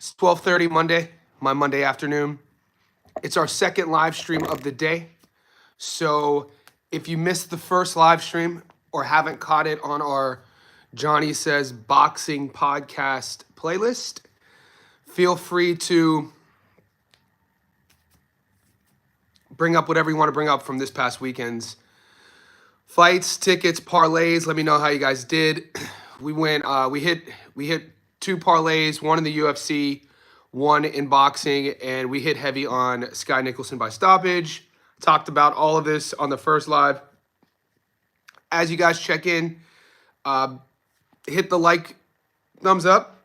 It's 12:30 Monday, my Monday afternoon. It's our second live stream of the day. So if you missed the first live stream or haven't caught it on our Johnny Says Boxing podcast playlist, feel free to bring up whatever you want to bring up from this past weekend's fights, tickets, parlays. Let me know how you guys did. We went. We hit two parlays, one in the UFC, one in boxing, and we hit heavy on Sky Nicholson by stoppage. Talked about all of this on the first live. As you guys check in, hit the like, thumbs up,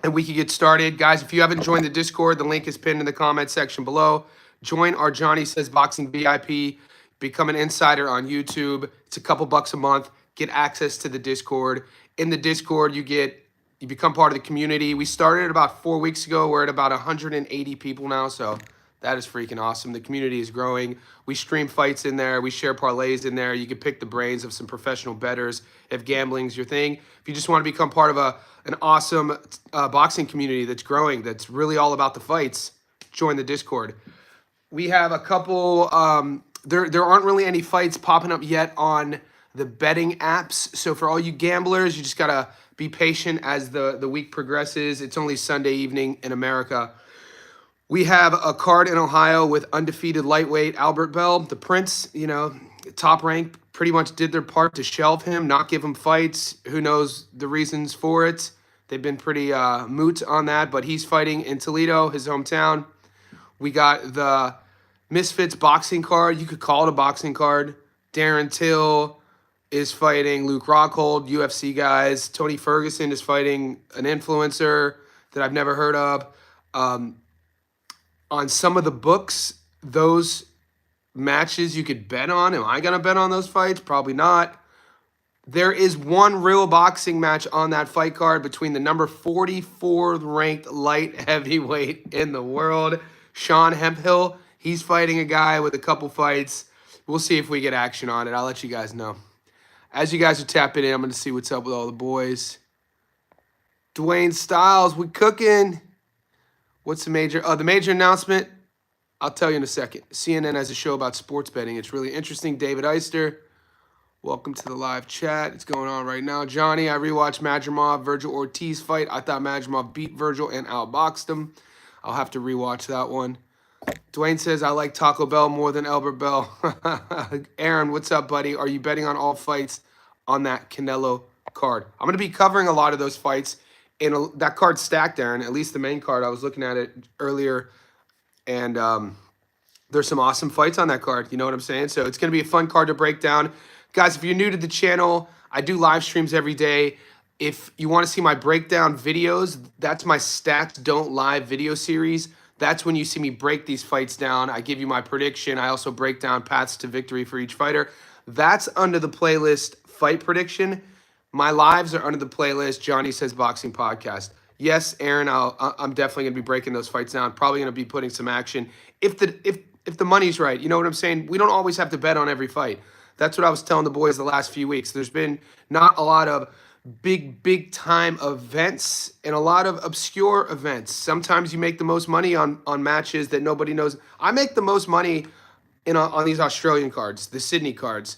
and we can get started. Guys, if you haven't joined the Discord, the link is pinned in the comment section below. Join our Johnny Says Boxing VIP. Become an insider on YouTube. It's a couple bucks a month. Get access to the Discord. In the Discord, you become part of the community. We started about 4 weeks ago. We're at about 180 people now, so that is freaking awesome. The community is growing. We stream fights in there. We share parlays in there. You can pick the brains of some professional bettors if gambling's your thing. If you just want to become part of an awesome boxing community that's growing, that's really all about the fights, join the Discord. We have a couple, there aren't really any fights popping up yet on the betting apps. So for all you gamblers, you just got to be patient as the week progresses. It's only Sunday evening in America. We have a card in Ohio with undefeated lightweight Albert Bell, the Prince, top rank, pretty much did their part to shelve him, not give him fights. Who knows the reasons for it? They've been pretty moot on that, but he's fighting in Toledo, his hometown. We got the Misfits boxing card. You could call it a boxing card. Darren Till is fighting Luke Rockhold, UFC guys. Tony Ferguson is fighting an influencer that I've never heard of. On some of the books, those matches you could bet on. Am I going to bet on those fights? Probably not. There is one real boxing match on that fight card between the number 44 ranked light heavyweight in the world, Sean Hemphill. He's fighting a guy with a couple fights. We'll see if we get action on it. I'll let you guys know. As you guys are tapping in, I'm going to see what's up with all the boys. Dwayne Styles, we cooking. What's the major? The major announcement, I'll tell you in a second. CNN has a show about sports betting. It's really interesting. David Eister, welcome to the live chat. It's going on right now. Johnny, I rewatched Madrimov, Virgil Ortiz fight. I thought Madrimov beat Virgil and outboxed him. I'll have to rewatch that one. Dwayne says, I like Taco Bell more than Albert Bell. Aaron, what's up, buddy? Are you betting on all fights on that Canelo card? I'm going to be covering a lot of those fights. And that card's stacked, Aaron, at least the main card. I was looking at it earlier, and there's some awesome fights on that card. You know what I'm saying? So it's going to be a fun card to break down. Guys, if you're new to the channel, I do live streams every day. If you want to see my breakdown videos, that's my Stats Don't Lie video series. That's when you see me break these fights down. I give you my prediction. I also break down paths to victory for each fighter. That's under the playlist Fight Prediction. My lives are under the playlist Johnny Says Boxing Podcast. Yes, Aaron, I'm definitely going to be breaking those fights down. Probably going to be putting some action if the money's right. You know what I'm saying? We don't always have to bet on every fight. That's what I was telling the boys the last few weeks. There's been not a lot of big time events and a lot of obscure events. Sometimes you make the most money on matches that nobody knows. I make the most money on these Australian cards, the Sydney cards.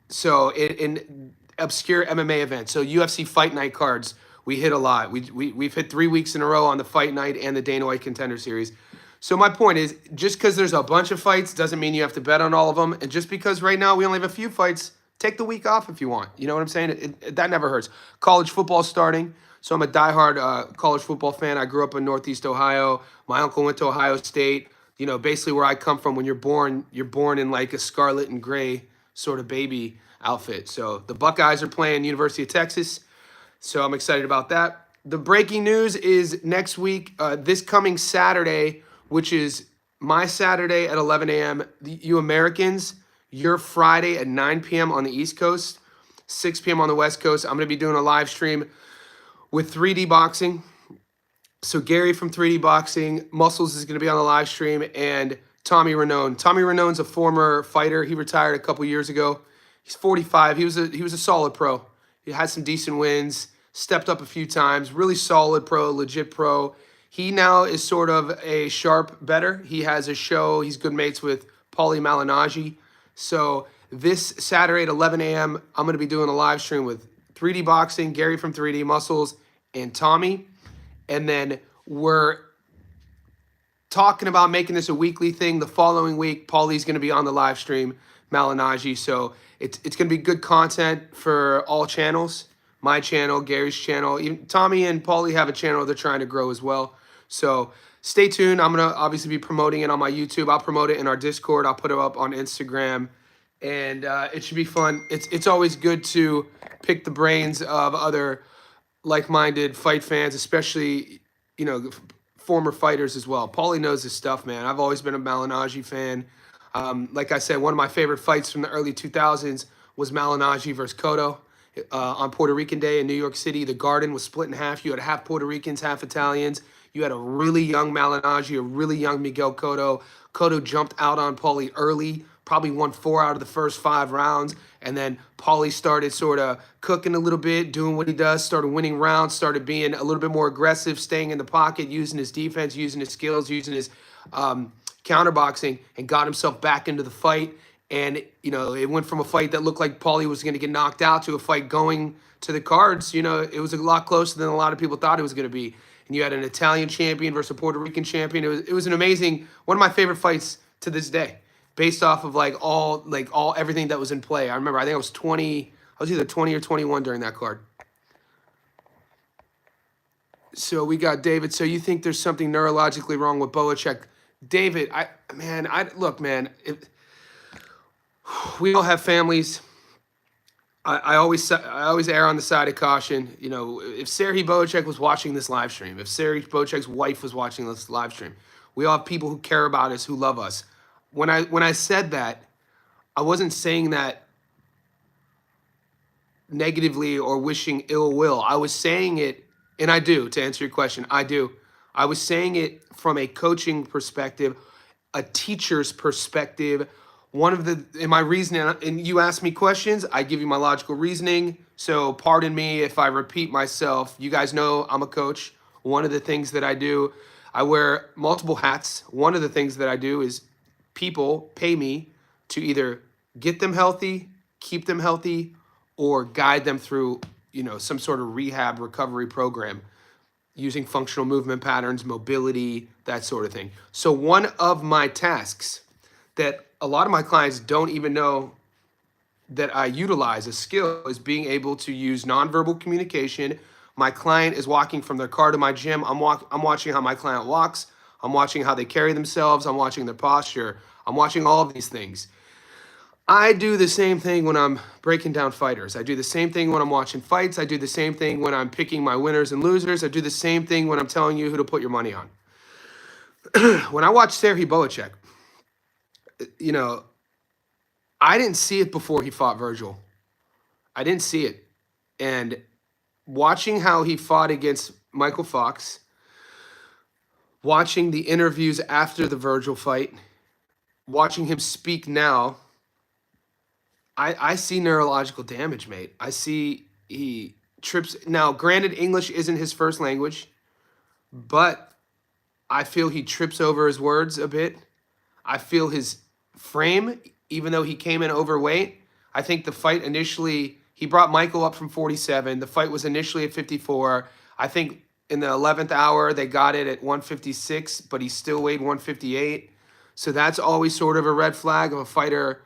So in obscure MMA events, so UFC Fight Night cards, we hit a lot. We've hit 3 weeks in a row on the Fight Night and the Dana White Contender Series. So my point is, just because there's a bunch of fights doesn't mean you have to bet on all of them. And just because right now we only have a few fights, take the week off if you want. You know what I'm saying? That never hurts. College football's starting, so I'm a diehard college football fan. I grew up in Northeast Ohio. My uncle went to Ohio State. You know, basically where I come from, when you're born in like a scarlet and gray sort of baby outfit. So the Buckeyes are playing University of Texas, so I'm excited about that. The breaking news is next week, this coming Saturday, which is my Saturday at 11 a.m., you Americans, your Friday at 9 p.m. on the East Coast, 6 p.m. on the West Coast. I'm going to be doing a live stream with 3D Boxing. So Gary from 3D Boxing, Muscles is going to be on the live stream, and Tommy Ranone. Tommy Ranone's a former fighter. He retired a couple years ago. He's 45. He was a solid pro. He had some decent wins, stepped up a few times. Really solid pro, legit pro. He now is sort of a sharp bettor. He has a show. He's good mates with Paulie Malignaggi. So this Saturday at 11 a.m., I'm going to be doing a live stream with 3D Boxing, Gary from 3D Muscles, and Tommy. And then we're talking about making this a weekly thing. The following week, Paulie's going to be on the live stream, Malignaggi. So it's going to be good content for all channels. My channel, Gary's channel. Even Tommy and Paulie have a channel they're trying to grow as well. So stay tuned. I'm going to obviously be promoting it on my YouTube. I'll promote it in our Discord. I'll put it up on Instagram. And it should be fun. It's always good to pick the brains of other like-minded fight fans, especially, you know, former fighters as well. Paulie knows his stuff, man. I've always been a Malignaggi fan. Like I said, one of my favorite fights from the early 2000s was Malignaggi versus Cotto on Puerto Rican Day in New York City. The Garden was split in half. You had half Puerto Ricans, half Italians. You had a really young Malignaggi, a really young Miguel Cotto. Cotto jumped out on Paulie early, probably won 4 out of the first 5 rounds. And then Paulie started sort of cooking a little bit, doing what he does, started winning rounds, started being a little bit more aggressive, staying in the pocket, using his defense, using his skills, using his counterboxing, and got himself back into the fight. And, you know, it went from a fight that looked like Paulie was going to get knocked out to a fight going to the cards. You know, it was a lot closer than a lot of people thought it was going to be. And you had an Italian champion versus a Puerto Rican champion. It was an amazing, one of my favorite fights to this day, based off of everything that was in play. I remember, I think I was either 20 or 21 during that card. So we got David. So you think there's something neurologically wrong with Boacek? David, look, man, we all have families. I always err on the side of caution. You know, if Serhii Boacek was watching this live stream, if Serhii Boacek's wife was watching this live stream, we all have people who care about us, who love us. When I said that, I wasn't saying that negatively or wishing ill will. I was saying it, and I do, to answer your question, I do. I was saying it from a coaching perspective, a teacher's perspective. In my reasoning, and you ask me questions, I give you my logical reasoning. So pardon me if I repeat myself. You guys know I'm a coach. One of the things that I do, I wear multiple hats. One of the things that I do is people pay me to either get them healthy, keep them healthy, or guide them through, you know, some sort of rehab recovery program using functional movement patterns, mobility, that sort of thing. So one of my tasks that a lot of my clients don't even know that I utilize a skill is being able to use nonverbal communication. My client is walking from their car to my gym. I'm watching how my client walks. I'm watching how they carry themselves. I'm watching their posture. I'm watching all of these things. I do the same thing when I'm breaking down fighters. I do the same thing when I'm watching fights. I do the same thing when I'm picking my winners and losers. I do the same thing when I'm telling you who to put your money on. When I watch Serhii Boacek, you know, I didn't see it before he fought Virgil. I didn't see it. And watching how he fought against Michael Fox, watching the interviews after the Virgil fight, watching him speak now, I see neurological damage, mate. I see he trips. Now, granted, English isn't his first language, but I feel he trips over his words a bit. I feel his frame, even though he came in overweight. I think the fight initially, he brought Michael up from 47. The fight was initially at 54. I think in the 11th hour, they got it at 156, but he still weighed 158. So that's always sort of a red flag of a fighter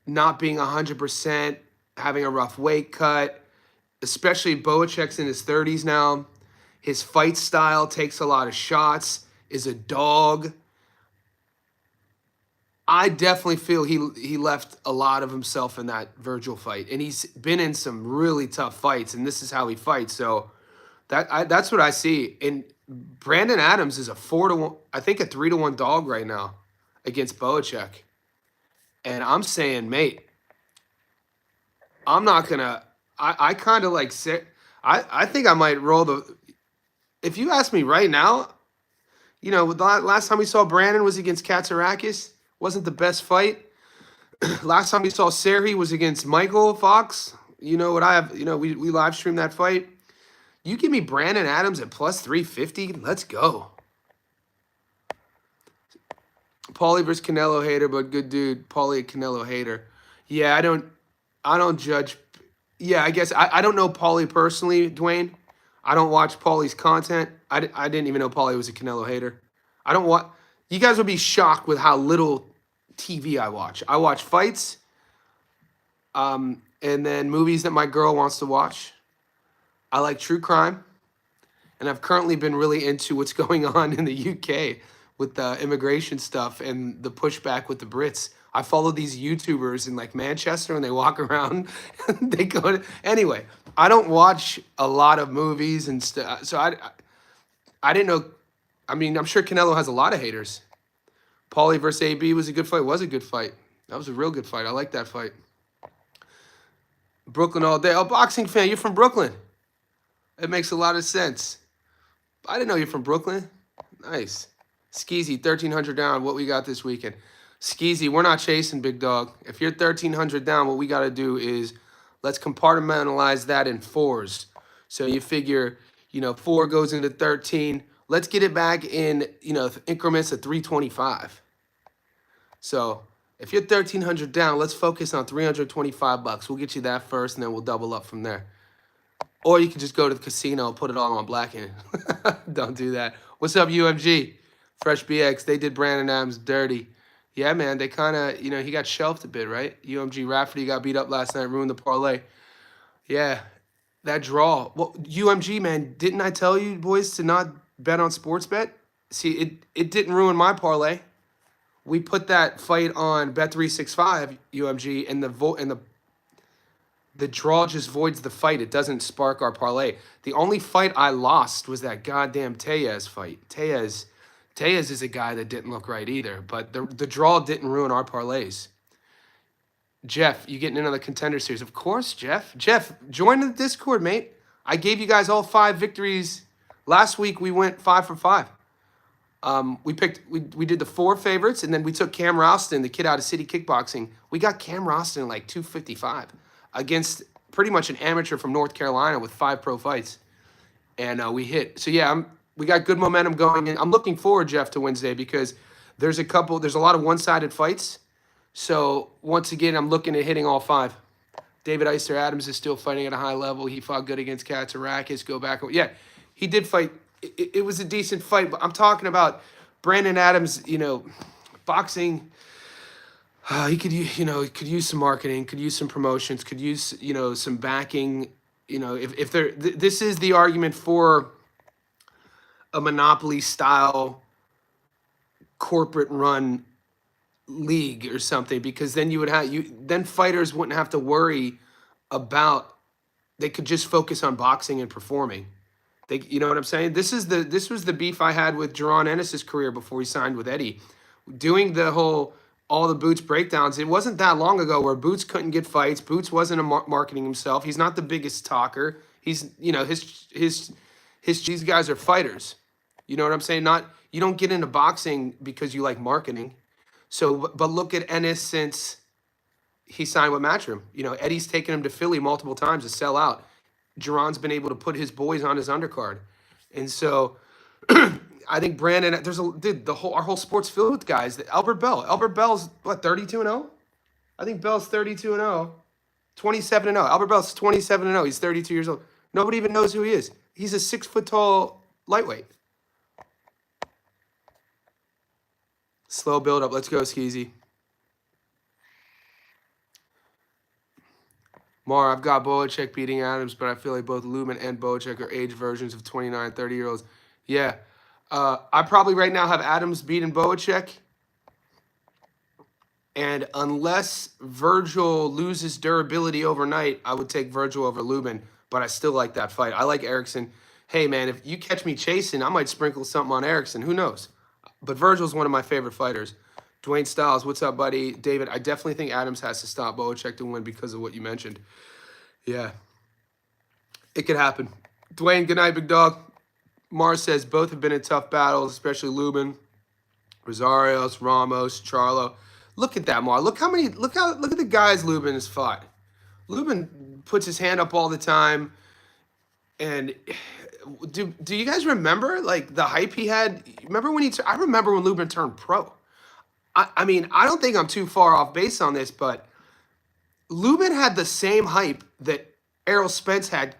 not being 100%, having a rough weight cut, especially Boacek's in his 30s now. His fight style takes a lot of shots, is a dog. I definitely feel he left a lot of himself in that Virgil fight, and he's been in some really tough fights, and this is how he fights. So that's what I see. And Brandon Adams is a 4-1, I think a 3-1 dog right now against Boacek. And I'm saying, mate, I'm not gonna. I kind of like sit. I think I might roll the. If you ask me right now, you know, the last time we saw Brandon was against Katsarakis. Wasn't the best fight. Last time we saw Serhii was against Michael Fox. You know what I have? You know, we live streamed that fight. You give me Brandon Adams at plus 350. Let's go. Paulie versus Canelo hater, but good dude. Paulie a Canelo hater. Yeah, I don't judge. Yeah, I guess I don't know Paulie personally, Dwayne. I don't watch Paulie's content. I didn't even know Paulie was a Canelo hater. I don't want. You guys would be shocked with how little TV I watch. I watch fights, and then movies that my girl wants to watch. I like true crime, and I've currently been really into what's going on in the UK with the immigration stuff and the pushback with the Brits. I follow these YouTubers in like Manchester and they walk around. They go to, anyway. I don't watch a lot of movies and stuff, so I didn't know. I mean, I'm sure Canelo has a lot of haters. Paulie versus AB was a good fight. Was a good fight. That was a real good fight. I like that fight. Brooklyn all day. Oh, boxing fan. You're from Brooklyn. It makes a lot of sense. I didn't know you're from Brooklyn. Nice. Skeezy, 1,300 down. What we got this weekend? Skeezy, we're not chasing, big dog. If you're 1,300 down, what we got to do is let's compartmentalize that in fours. So you figure, 4 goes into 13. Let's get it back in, increments of 325. So if you're 1,300 down, let's focus on $325. We'll get you that first, and then we'll double up from there. Or you can just go to the casino and put it all on blackhand. Don't do that. What's up, UMG? Fresh BX, they did Brandon Adams dirty. Yeah, man, they kind of, he got shelved a bit, right? UMG Rafferty got beat up last night, ruined the parlay. Yeah, that draw. Well, UMG, man, didn't I tell you, boys, to not bet on sports bet? See, it didn't ruin my parlay. We put that fight on Bet365, UMG, and the draw just voids the fight. It doesn't spark our parlay. The only fight I lost was that goddamn Tellez fight. Tellez is a guy that didn't look right either, but the draw didn't ruin our parlays. Jeff, you getting in on the Contender Series? Of course, Jeff. Jeff, join the Discord, mate. I gave you guys all 5 victories. Last week, we went 5 for 5. We did the 4 favorites, and then we took Cam Ralston, the kid out of City Kickboxing. We got Cam Ralston like 255 against pretty much an amateur from North Carolina with 5 pro fights. And we hit. So, yeah, we got good momentum going. And I'm looking forward, Jeff, to Wednesday because there's a lot of one-sided fights. So, once again, I'm looking at hitting all 5. David Eister Adams is still fighting at a high level. He fought good against Katsarakis. Go back. Yeah, he did fight. It was a decent fight. But I'm talking about Brandon Adams, boxing. He could use some marketing, could use some promotions, could use, some backing. This is the argument for a monopoly style corporate run league or something, because then then fighters wouldn't have to worry about, they could just focus on boxing and performing. You know what I'm saying? This was the beef I had with Jaron Ennis's career before he signed with Eddie. Doing all the Boots breakdowns, it wasn't that long ago where Boots couldn't get fights. Boots wasn't marketing himself. He's not the biggest talker. He's, these guys are fighters. You know what I'm saying? You don't get into boxing because you like marketing. So, but look at Ennis since he signed with Matchroom. Eddie's taken him to Philly multiple times to sell out. Jaron's been able to put his boys on his undercard. And so I think Brandon, our whole sport's filled with guys. Albert Bell's what, 32-0? I think Bell's 32-0. 27-0. Albert Bell's 27-0. He's 32 years old. Nobody even knows who he is. He's a 6-foot-tall lightweight. Slow build up. Let's go, Skeezy. Mar, I've got Boacek beating Adams, but I feel like both Lubin and Boacek are age versions of 29, 30-year-olds. Yeah. I probably right now have Adams beating Boacek. And unless Virgil loses durability overnight, I would take Virgil over Lubin. But I still like that fight. I like Erickson. Hey, man, if you catch me chasing, I might sprinkle something on Erickson. Who knows? But Virgil's one of my favorite fighters. Dwayne Styles, what's up, buddy? David, I definitely think Adams has to stop Boacek to win because of what you mentioned. Yeah. It could happen. Dwayne, good night, big dog. Mars says both have been in tough battles, especially Lubin, Rosarios, Ramos, Charlo. Look at that, Mar. Look at the guys Lubin has fought. Lubin puts his hand up all the time. And do you guys remember like the hype he had? Remember when I remember when Lubin turned pro. I mean, I don't think I'm too far off base on this, but Lubin had the same hype that Errol Spence had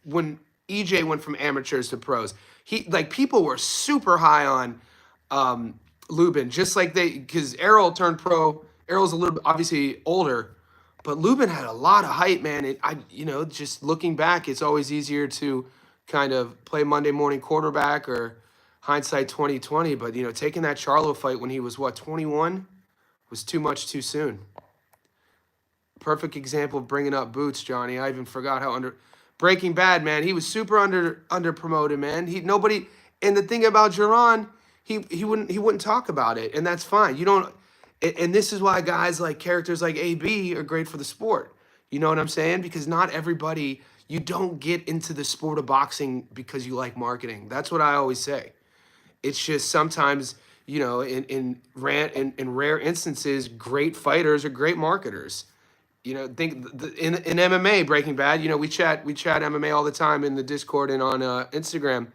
when EJ went from amateurs to pros. He like people were super high on Lubin, just like because Errol turned pro. Errol's a little bit obviously older, but Lubin had a lot of hype, man. Just looking back, it's always easier to kind of play Monday morning quarterback or hindsight 2020. But taking that Charlo fight when he was 21 was too much too soon. Perfect example of bringing up Boots, Johnny. I even forgot how Breaking Bad, man. He was super under promoted, man. Nobody. And the thing about Jerron, he wouldn't talk about it, and that's fine. You don't. And this is why guys like characters like AB are great for the sport. You know what I'm saying? Because not everybody. You don't get into the sport of boxing because you like marketing. That's what I always say. It's just sometimes, in rare instances, great fighters are great marketers. In MMA, Breaking Bad, we chat MMA all the time in the Discord and on Instagram.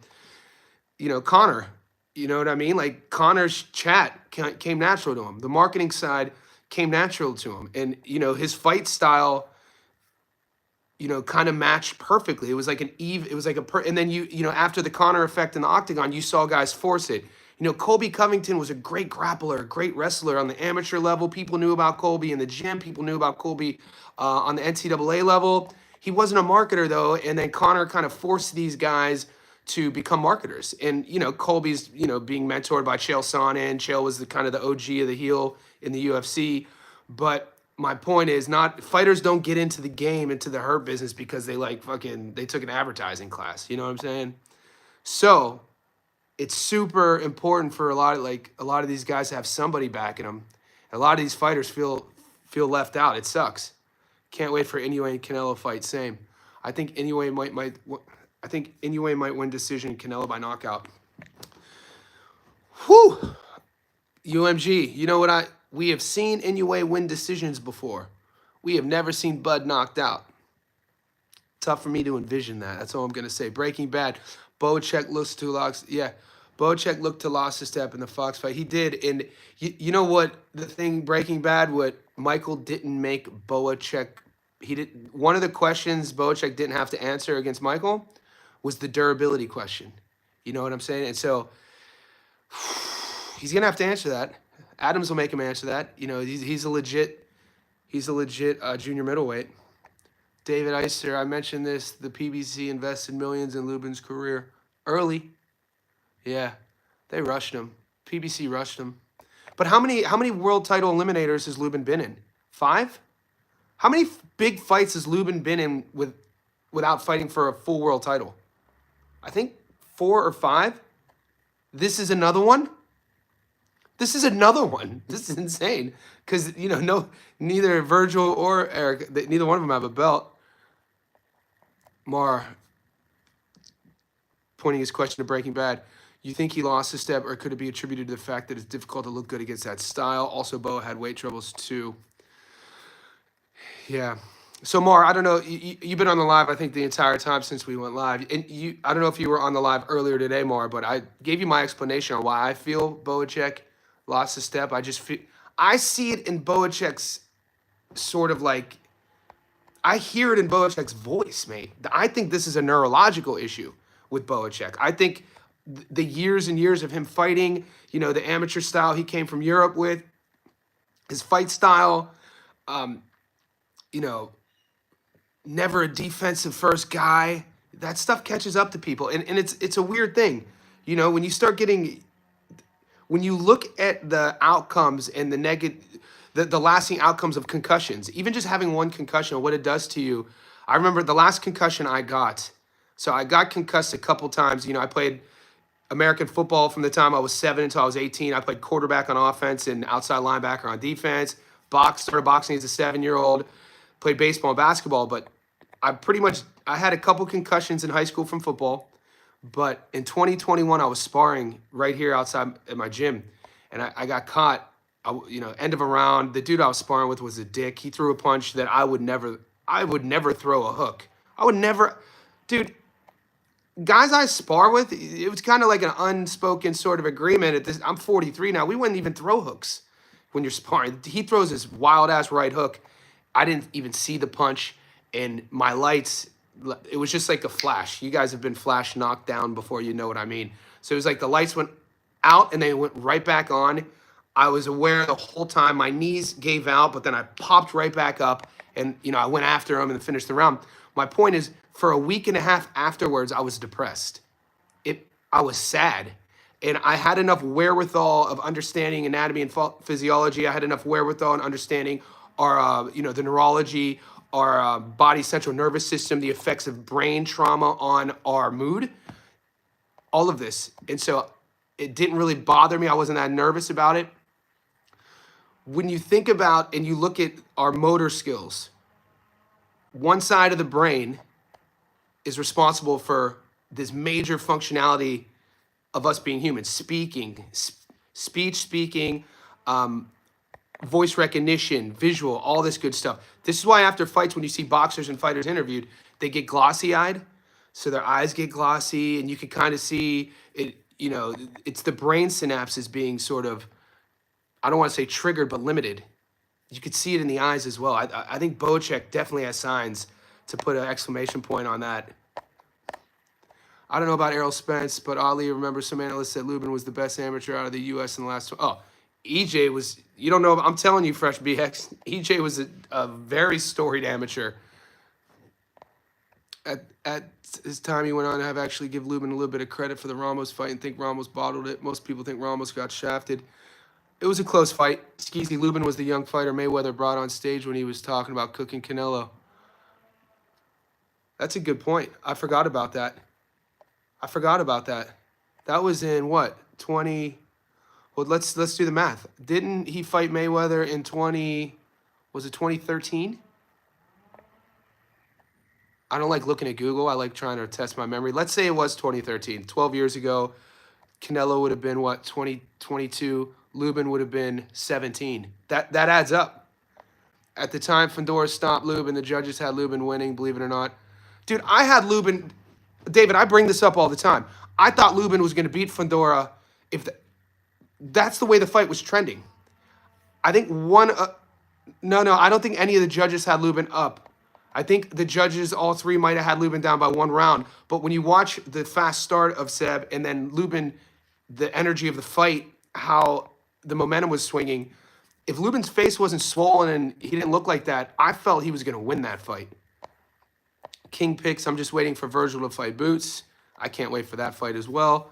Connor, you know what I mean? Like Connor's chat came natural to him. The marketing side came natural to him, and his fight style, kind of matched perfectly. It was like and then after the Connor effect in the octagon, you saw guys force it. Colby Covington was a great grappler, a great wrestler on the amateur level. People knew about Colby in the gym. People knew about Colby on the NCAA level. He wasn't a marketer, though, and then Connor kind of forced these guys to become marketers. And, Colby's, being mentored by Chael Sonnen. Chael was the kind of the OG of the heel in the UFC. But my point is fighters don't get into the game, into the hurt business because they they took an advertising class. You know what I'm saying? So it's super important for a lot of these guys to have somebody backing them. A lot of these fighters feel left out. It sucks. Can't wait for Inoue and Canelo fight. Same. I think Inoue might win decision. Canelo by knockout. Whew. UMG. You know what we have seen Inoue win decisions before. We have never seen Bud knocked out. Tough for me to envision that. That's all I'm gonna say. Breaking Bad. Boacek looks to lost. Yeah, Boacek looked to lost a step in the Fox fight. He did, and you know what the thing Breaking Bad? What Michael didn't make Boacek. He did one of the questions Boacek didn't have to answer against Michael was the durability question. You know what I'm saying? And so he's gonna have to answer that. Adams will make him answer that. He's a legit junior middleweight. David Eister, I mentioned this. The PBC invested millions in Lubin's career early. Yeah, they rushed him. PBC rushed him. But how many world title eliminators has Lubin been in? 5? How many big fights has Lubin been in without fighting for a full world title? I think 4 or 5. This is another one. This is another one. This is insane because neither Virgil or Eric, neither one of them have a belt. Mar pointing his question to Breaking Bad. You think he lost a step, or could it be attributed to the fact that it's difficult to look good against that style? Also, Bo had weight troubles too. Yeah. So, Mar, I don't know. You've been on the live, I think, the entire time since we went live. And I don't know if you were on the live earlier today, Mar, but I gave you my explanation on why I feel Boacek lost a step. I see it in Boacek's sort of like, I hear it in Boacek's voice, mate. I think this is a neurological issue with Boacek. I think the years and years of him fighting, the amateur style he came from Europe with, his fight style, never a defensive first guy. That stuff catches up to people. And it's a weird thing. When you look at the outcomes and the lasting outcomes of concussions, even just having one concussion, what it does to you. I remember the last concussion I got. So I got concussed a couple times. I played American football from the time I was 7 until I was 18. I played quarterback on offense and outside linebacker on defense. Started boxing as a 7-year-old. Played baseball and basketball, but I had a couple concussions in high school from football. But in 2021, I was sparring right here outside at my gym, and I got caught. End of a round. The dude I was sparring with was a dick. He threw a punch that I I would never throw a hook. I would never, dude. Guys I spar with, it was kind of like an unspoken sort of agreement. At this, I'm 43 now. We wouldn't even throw hooks when you're sparring. He throws his wild ass right hook. I didn't even see the punch, and my lights. It was just like a flash. You guys have been flash knocked down before. You know what I mean. So it was like the lights went out and they went right back on. I was aware the whole time. My knees gave out, but then I popped right back up, and I went after him and finished the round. My point is, for a week and a half afterwards, I was depressed. I was sad, and I had enough wherewithal of understanding anatomy and physiology. I had enough wherewithal and understanding our, the neurology, our body central nervous system, the effects of brain trauma on our mood, all of this, and so it didn't really bother me. I wasn't that nervous about it. When you think about and you look at our motor skills, one side of the brain is responsible for this major functionality of us being human: speaking, speech, speaking, voice recognition, visual, all this good stuff. This is why after fights, when you see boxers and fighters interviewed, they get glossy-eyed. So their eyes get glossy, and you can kind of see it, it's the brain synapses being sort of, I don't want to say triggered, but limited. You could see it in the eyes as well. I think Bocek definitely has signs to put an exclamation point on that. I don't know about Errol Spence, but oddly, remember some analysts said Lubin was the best amateur out of the U.S. in the last. Oh, EJ was. You don't know. I'm telling you, Fresh BX. EJ was a very storied amateur. At his time, he went on to have actually give Lubin a little bit of credit for the Ramos fight and think Ramos bottled it. Most people think Ramos got shafted. It was a close fight. Skeezy, Lubin was the young fighter Mayweather brought on stage when he was talking about cooking Canelo. That's a good point. I forgot about that. That was in what, 20? Well, let's do the math. Didn't he fight Mayweather in 20? Was it 2013? I don't like looking at Google. I like trying to test my memory. Let's say it was 2013. 12 years ago, Canelo would have been what, 22? Lubin would have been 17. That adds up. At the time, Fundora stopped Lubin. The judges had Lubin winning, believe it or not. Dude, I had Lubin. David, I bring this up all the time. I thought Lubin was going to beat Fundora if that's the way the fight was trending. I think I don't think any of the judges had Lubin up. I think the judges, all three, might have had Lubin down by one round. But when you watch the fast start of Seb and then Lubin, the energy of the fight, how the momentum was swinging, if Lubin's face wasn't swollen and he didn't look like that, I felt he was going to win that fight. King picks, I'm just waiting for Virgil to fight Boots. I can't wait for that fight as well.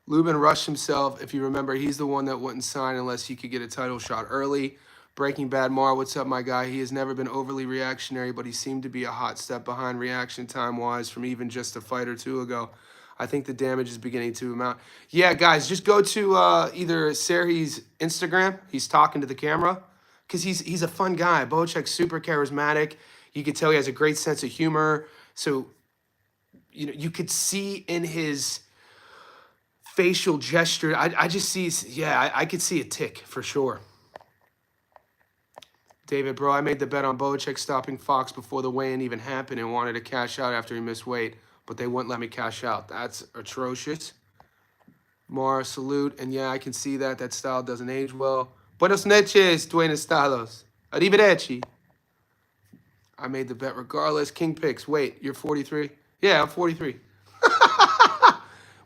Lubin rushed himself. If you remember, he's the one that wouldn't sign unless he could get a title shot early. Breaking Bad Mar, what's up, my guy? He has never been overly reactionary, but he seemed to be a hot step behind reaction time-wise from even just a fight or two ago. I think the damage is beginning to amount. Yeah, guys, just go to either Serhi's Instagram. He's talking to the camera because he's a fun guy. Bocek's super charismatic. You could tell he has a great sense of humor. So, you could see in his facial gesture, I just see, I could see a tick for sure. David, bro, I made the bet on Bocek stopping Fox before the weigh-in even happened and wanted to cash out after he missed weight, but they wouldn't let me cash out. That's atrocious. Mara, salute. And yeah, I can see that. That style doesn't age well. Buenos noches, Buenos Estados. Arrivederci. I made the bet regardless. King picks. Wait, you're 43? Yeah, I'm 43.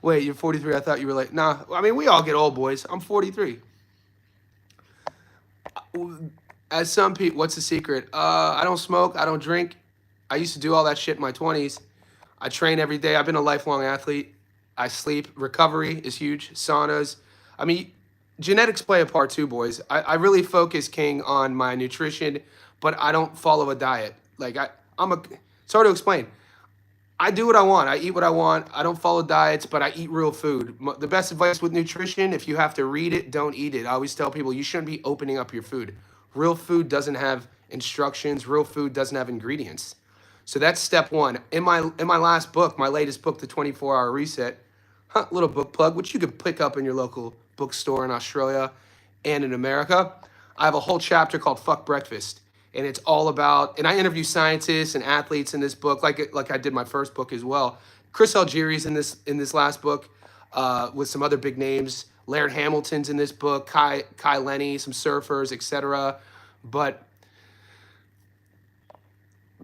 Wait, you're 43? I thought you were like, nah. I mean, we all get old, boys. I'm 43. As some people, what's the secret? I don't smoke. I don't drink. I used to do all that shit in my 20s. I train every day. I've been a lifelong athlete. I sleep. Recovery is huge. Saunas. I mean, genetics play a part too, boys. I really focus, King, on my nutrition, but I don't follow a diet. Like, it's hard to explain. I do what I want. I eat what I want. I don't follow diets, but I eat real food. The best advice with nutrition, if you have to read it, don't eat it. I always tell people you shouldn't be opening up your food. Real food doesn't have instructions. Real food doesn't have ingredients. So that's step one. In my last book, my latest book, The 24-Hour Reset, little book plug, which you can pick up in your local bookstore in Australia and in America, I have a whole chapter called Fuck Breakfast. and it's all about. And I interview scientists and athletes in this book, like I did my first book as well. Chris Algieri's in this last book, with some other big names. Laird Hamilton's in this book. Kai Lenny, some surfers, etc. But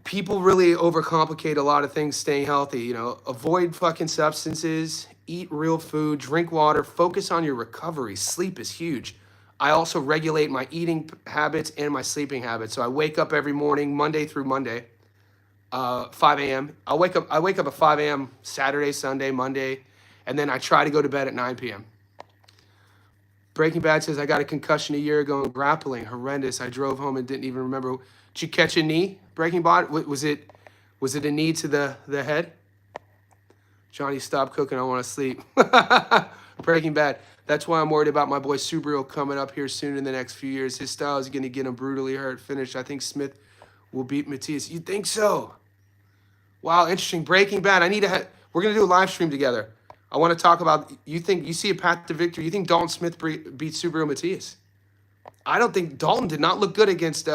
people really overcomplicate a lot of things staying healthy. You know, avoid fucking substances, eat real food, drink water, focus on your recovery. Sleep is huge. I also regulate my eating habits and my sleeping habits. So I wake up every morning, Monday through Monday, 5 a.m. I wake up at 5 a.m. Saturday, Sunday, Monday, and then I try to go to bed at 9 p.m. Breaking Bad says I got a concussion a year ago in grappling. Horrendous. I drove home and didn't even remember. Did you catch a knee? Breaking Bad. Was it a knee to the head? Johnny, stop cooking. I want to sleep. Breaking Bad. That's why I'm worried about my boy Subaru coming up here soon in the next few years. His style is going to get him brutally hurt. Finished. I think Smith will beat Matias. You think so? Wow, interesting. Breaking Bad. We're going to do a live stream together. I want to talk about, you see a path to victory. You think Dalton Smith beats Subaru Matias? I don't think Dalton did not look good against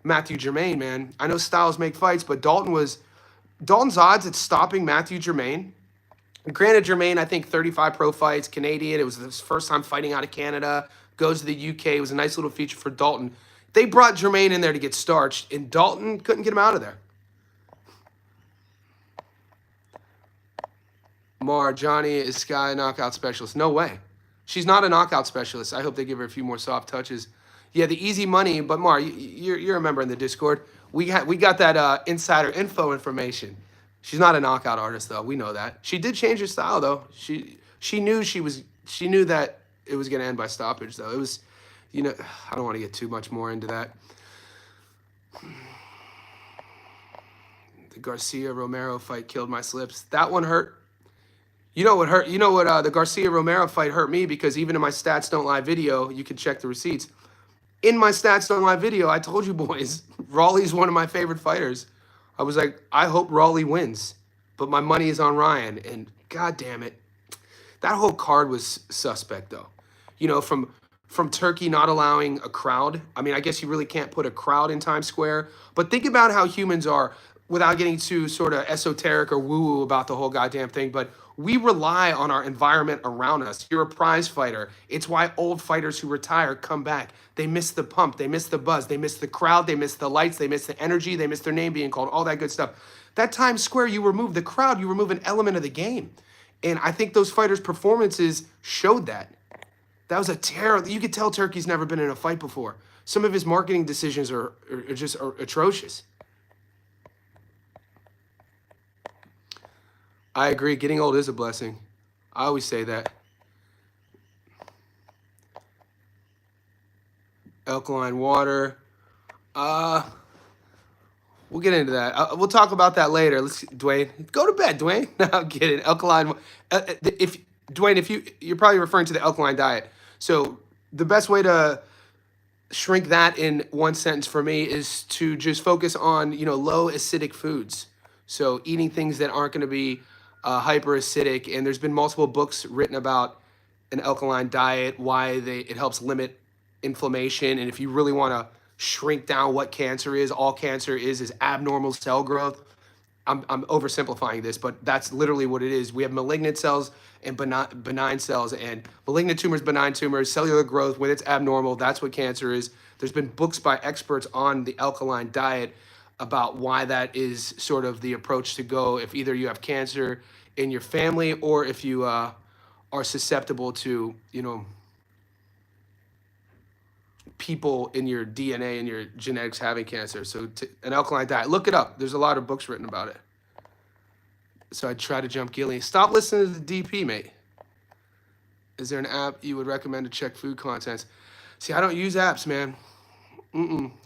Matthew Germain, man. I know styles make fights, but Dalton's odds at stopping Matthew Germain. Granted, Germain, I think 35 pro fights, Canadian. It was his first time fighting out of Canada. Goes to the UK. It was a nice little feature for Dalton. They brought Germain in there to get starched, and Dalton couldn't get him out of there. Johnny is Sky knockout specialist. No way. She's not a knockout specialist. I hope they give her a few more soft touches. Yeah, the easy money. But you're a member in the Discord. We got that insider info information. She's not a knockout artist though. We know that. She did change her style though. She knew that it was gonna end by stoppage though. It was, I don't want to get too much more into that. The Garcia Romero fight killed my slips. That one hurt. You know what hurt? You know what? The Garcia Romero fight hurt me because even in my Stats Don't Lie video, you can check the receipts. In my Stats Don't Lie video, I told you boys, Raleigh's one of my favorite fighters. I was like, I hope Raleigh wins, but my money is on Ryan. And god damn it, that whole card was suspect though. From Turkey not allowing a crowd. I mean, I guess you really can't put a crowd in Times Square, but think about how humans are without getting too sort of esoteric or woo-woo about the whole goddamn thing, but we rely on our environment around us. You're a prize fighter. It's why old fighters who retire come back. They miss the pump. They miss the buzz. They miss the crowd. They miss the lights. They miss the energy. They miss their name being called, all that good stuff. That Times Square, you remove the crowd. You remove an element of the game. And I think those fighters' performances showed that. That was a terrible, you could tell Turkey's never been in a fight before. Some of his marketing decisions are just atrocious. I agree. Getting old is a blessing. I always say that. Alkaline water. We'll get into that. We'll talk about that later. Dwayne, go to bed, Dwayne. No, I'm kidding. Alkaline. Dwayne, you're probably referring to the alkaline diet. So the best way to shrink that in one sentence for me is to just focus on, low acidic foods. So eating things that aren't going to be hyper acidic, and there's been multiple books written about an alkaline diet, why it helps limit inflammation, and if you really want to shrink down what cancer is, all cancer is abnormal cell growth. I'm oversimplifying this, but that's literally what it is. We have malignant cells and benign cells, and malignant tumors, benign tumors, cellular growth, when it's abnormal, that's what cancer is. There's been books by experts on the alkaline diet about why that is sort of the approach to go if either you have cancer in your family or if you are susceptible to, people in your DNA and your genetics having cancer. So an alkaline diet, look it up. There's a lot of books written about it. So I try to jump Gilly. Stop listening to the DP, mate. Is there an app you would recommend to check food contents? See, I don't use apps, man.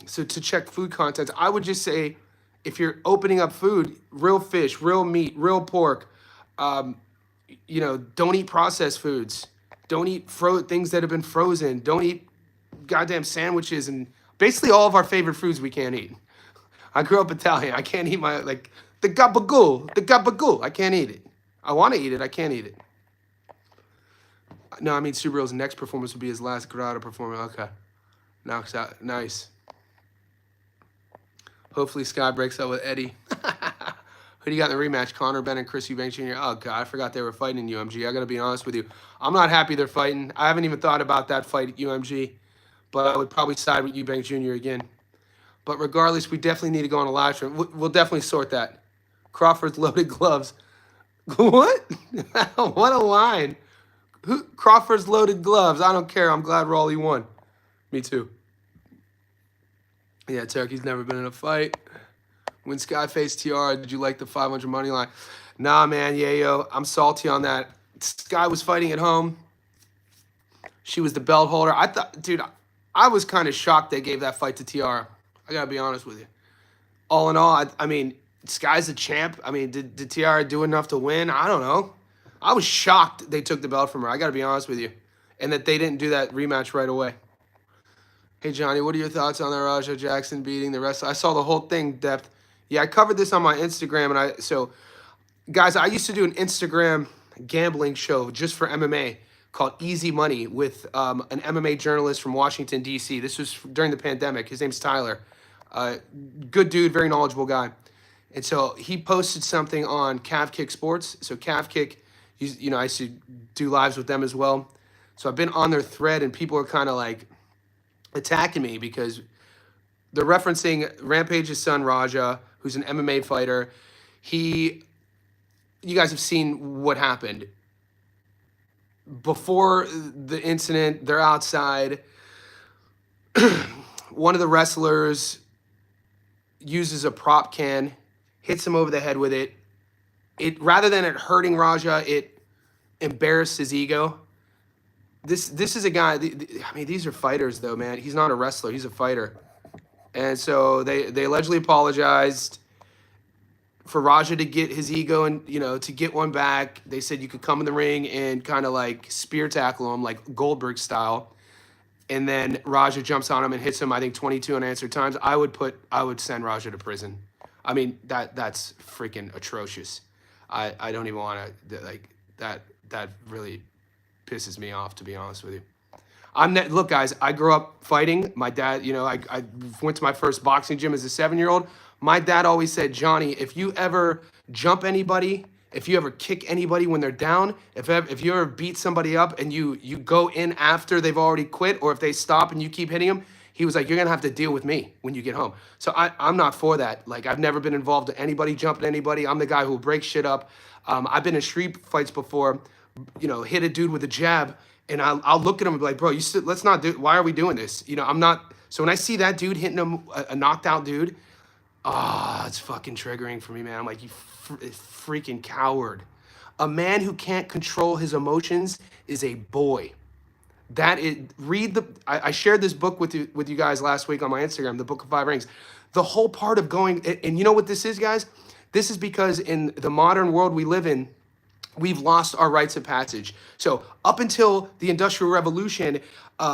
So to check food contents, I would just say, if you're opening up food, real fish, real meat, real pork, don't eat processed foods. Don't eat things that have been frozen. Don't eat goddamn sandwiches and basically all of our favorite foods we can't eat. I grew up Italian. I can't eat the gabagool. I can't eat it. I want to eat it. I can't eat it. No, I mean, Subaru's next performance will be his last Grada performance. Okay. Knocks out. Nice. Hopefully Sky breaks up with Eddie. Who do you got in the rematch? Conor Benn and Chris Eubanks Jr. Oh, God, I forgot they were fighting in UMG. I got to be honest with you. I'm not happy they're fighting. I haven't even thought about that fight at UMG, but I would probably side with Eubanks Jr. again. But regardless, we definitely need to go on a live stream. We'll definitely sort that. Crawford's loaded gloves. What? What a line. Crawford's loaded gloves. I don't care. I'm glad Raleigh won. Me too. Yeah, Turkey's never been in a fight. When Sky faced Tiara, did you like the 500 money line? Nah, man. Yeah, yo. I'm salty on that. Sky was fighting at home. She was the belt holder. I thought, dude, I was kind of shocked they gave that fight to Tiara. I got to be honest with you. All in all, I mean, Sky's a champ. I mean, did Tiara do enough to win? I don't know. I was shocked they took the belt from her. I got to be honest with you. And that they didn't do that rematch right away. Hey, Johnny, what are your thoughts on the Raja Jackson beating the rest? I saw the whole thing, Depth. Yeah, I covered this on my Instagram. And guys, I used to do an Instagram gambling show just for MMA called Easy Money with an MMA journalist from Washington, D.C. This was during the pandemic. His name's Tyler. Good dude, very knowledgeable guy. And so he posted something on Calf Kick Sports. So Calf Kick, I used to do lives with them as well. So I've been on their thread, and people are kind of like attacking me because they're referencing Rampage's son, Raja, who's an MMA fighter. You guys have seen what happened. Before the incident, they're outside. One of the wrestlers uses a prop can, hits him over the head with it. Rather than it hurting Raja, it embarrassed his ego. This is a guy. I mean, these are fighters, though, man. He's not a wrestler. He's a fighter. And so they allegedly apologized for Raja to get his ego and, to get one back. They said you could come in the ring and kind of like spear tackle him, like Goldberg style. And then Raja jumps on him and hits him, I think, 22 unanswered times. I would send Raja to prison. I mean, that's freaking atrocious. I don't even want to, like, that really pisses me off, to be honest with you. Look, guys, I grew up fighting. My dad, I went to my first boxing gym as a 7-year-old. My dad always said, Johnny, if you ever jump anybody, if you ever kick anybody when they're down, if you ever beat somebody up and you go in after they've already quit, or if they stop and you keep hitting them, he was like, you're going to have to deal with me when you get home. So I'm not for that. Like, I've never been involved in anybody jumping anybody. I'm the guy who will break shit up. I've been in street fights before, hit a dude with a jab, and I'll look at him and be like, bro, let's not do, why are we doing this? I'm not, so when I see that dude hitting a knocked out dude, it's fucking triggering for me, man. I'm like, you freaking coward. A man who can't control his emotions is a boy. I shared this book with you guys last week on my Instagram, the Book of Five Rings. The whole part of going, and you know what this is, guys? This is because in the modern world we live in, we've lost our rites of passage. So up until the Industrial Revolution,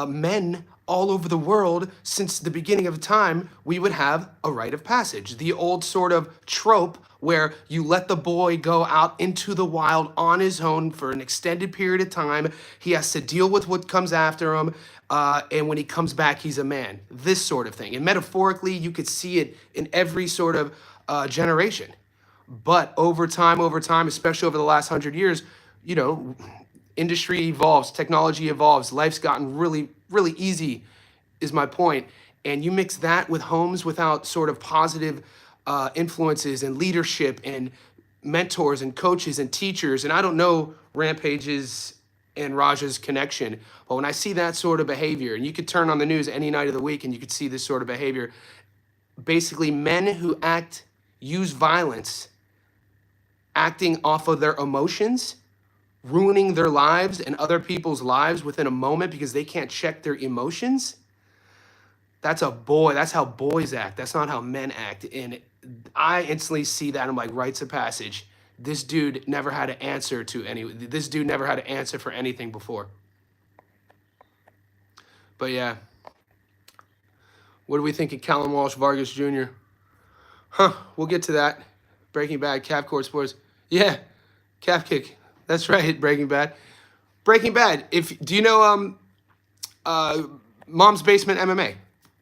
men all over the world, since the beginning of time, we would have a rite of passage. The old sort of trope where you let the boy go out into the wild on his own for an extended period of time. He has to deal with what comes after him. And when he comes back, he's a man. This sort of thing. And metaphorically, you could see it in every sort of generation. But over time, especially over the last 100 years, industry evolves, technology evolves, life's gotten really, really easy, is my point. And you mix that with homes without sort of positive influences and leadership and mentors and coaches and teachers. And I don't know Rampage's and Raja's connection, but when I see that sort of behavior, and you could turn on the news any night of the week and you could see this sort of behavior, basically men who use violence, acting off of their emotions, ruining their lives and other people's lives within a moment because they can't check their emotions. That's how boys act. That's not how men act. And I instantly see that. I'm like, rites of passage. This dude never had to answer for anything before. But yeah. What do we think of Callum Walsh Vargas Jr.? We'll get to that. Breaking Bad, Calf Court Sports. Yeah, calf kick. That's right, Breaking Bad. Breaking Bad. Do you know Mom's Basement MMA?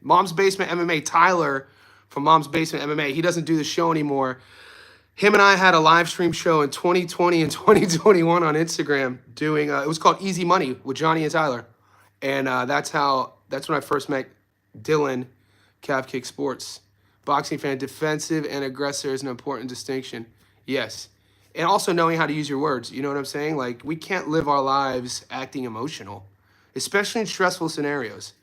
Mom's Basement MMA. Tyler from Mom's Basement MMA. He doesn't do the show anymore. Him and I had a live stream show in 2020 and 2021 on Instagram doing, it was called Easy Money with Johnny and Tyler. And that's when I first met Dylan, Calf Kick Sports. Boxing fan, defensive and aggressor is an important distinction. Yes. And also knowing how to use your words. You know what I'm saying? Like, we can't live our lives acting emotional, especially in stressful scenarios.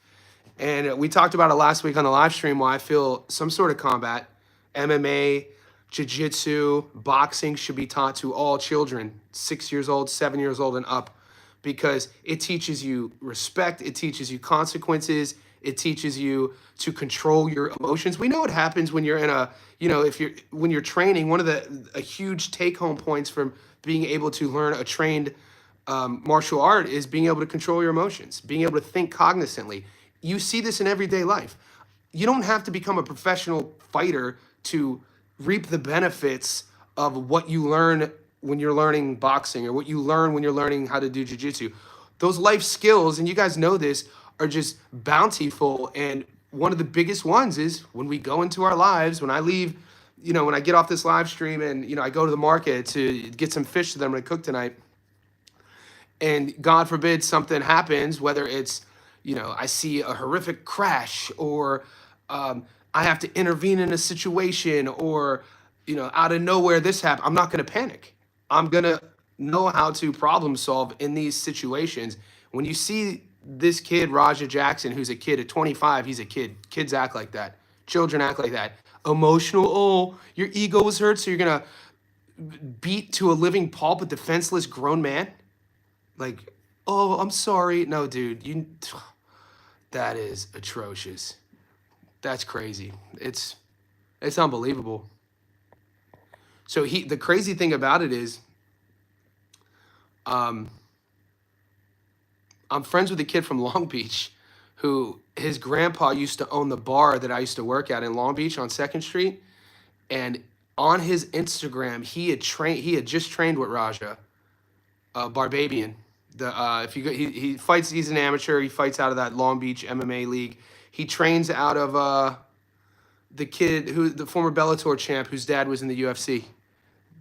And we talked about it last week on the live stream why I feel some sort of combat, MMA, jiu-jitsu, boxing should be taught to all children, 6 years old, 7 years old and up, because it teaches you respect, it teaches you consequences, it teaches you to control your emotions. We know what happens when you're in a, when you're training. One of a huge take-home points from being able to learn a trained martial art is being able to control your emotions, being able to think cognizantly. You see this in everyday life. You don't have to become a professional fighter to reap the benefits of what you learn when you're learning boxing or what you learn when you're learning how to do jiu-jitsu. Those life skills, and you guys know this, are just bountiful. And one of the biggest ones is when we go into our lives, when I leave, when I get off this live stream and, I go to the market to get some fish that I'm going to cook tonight, and God forbid something happens, whether it's, I see a horrific crash or I have to intervene in a situation or, out of nowhere this happened, I'm not going to panic. I'm going to know how to problem solve in these situations. When you see this kid, Raja Jackson, who's a kid at 25, he's a kid. Kids act like that. Children act like that. Emotional, oh, your ego was hurt, so you're going to beat to a living pulp a defenseless grown man? Like, oh, I'm sorry. No, dude, that is atrocious. That's crazy. It's unbelievable. So the crazy thing about it is, I'm friends with a kid from Long Beach who his grandpa used to own the bar that I used to work at in Long Beach on 2nd Street. And on his Instagram, he had just trained with Raja, Barbabian. He fights, he's an amateur. He fights out of that Long Beach MMA league. He trains out of the kid the former Bellator champ whose dad was in the UFC.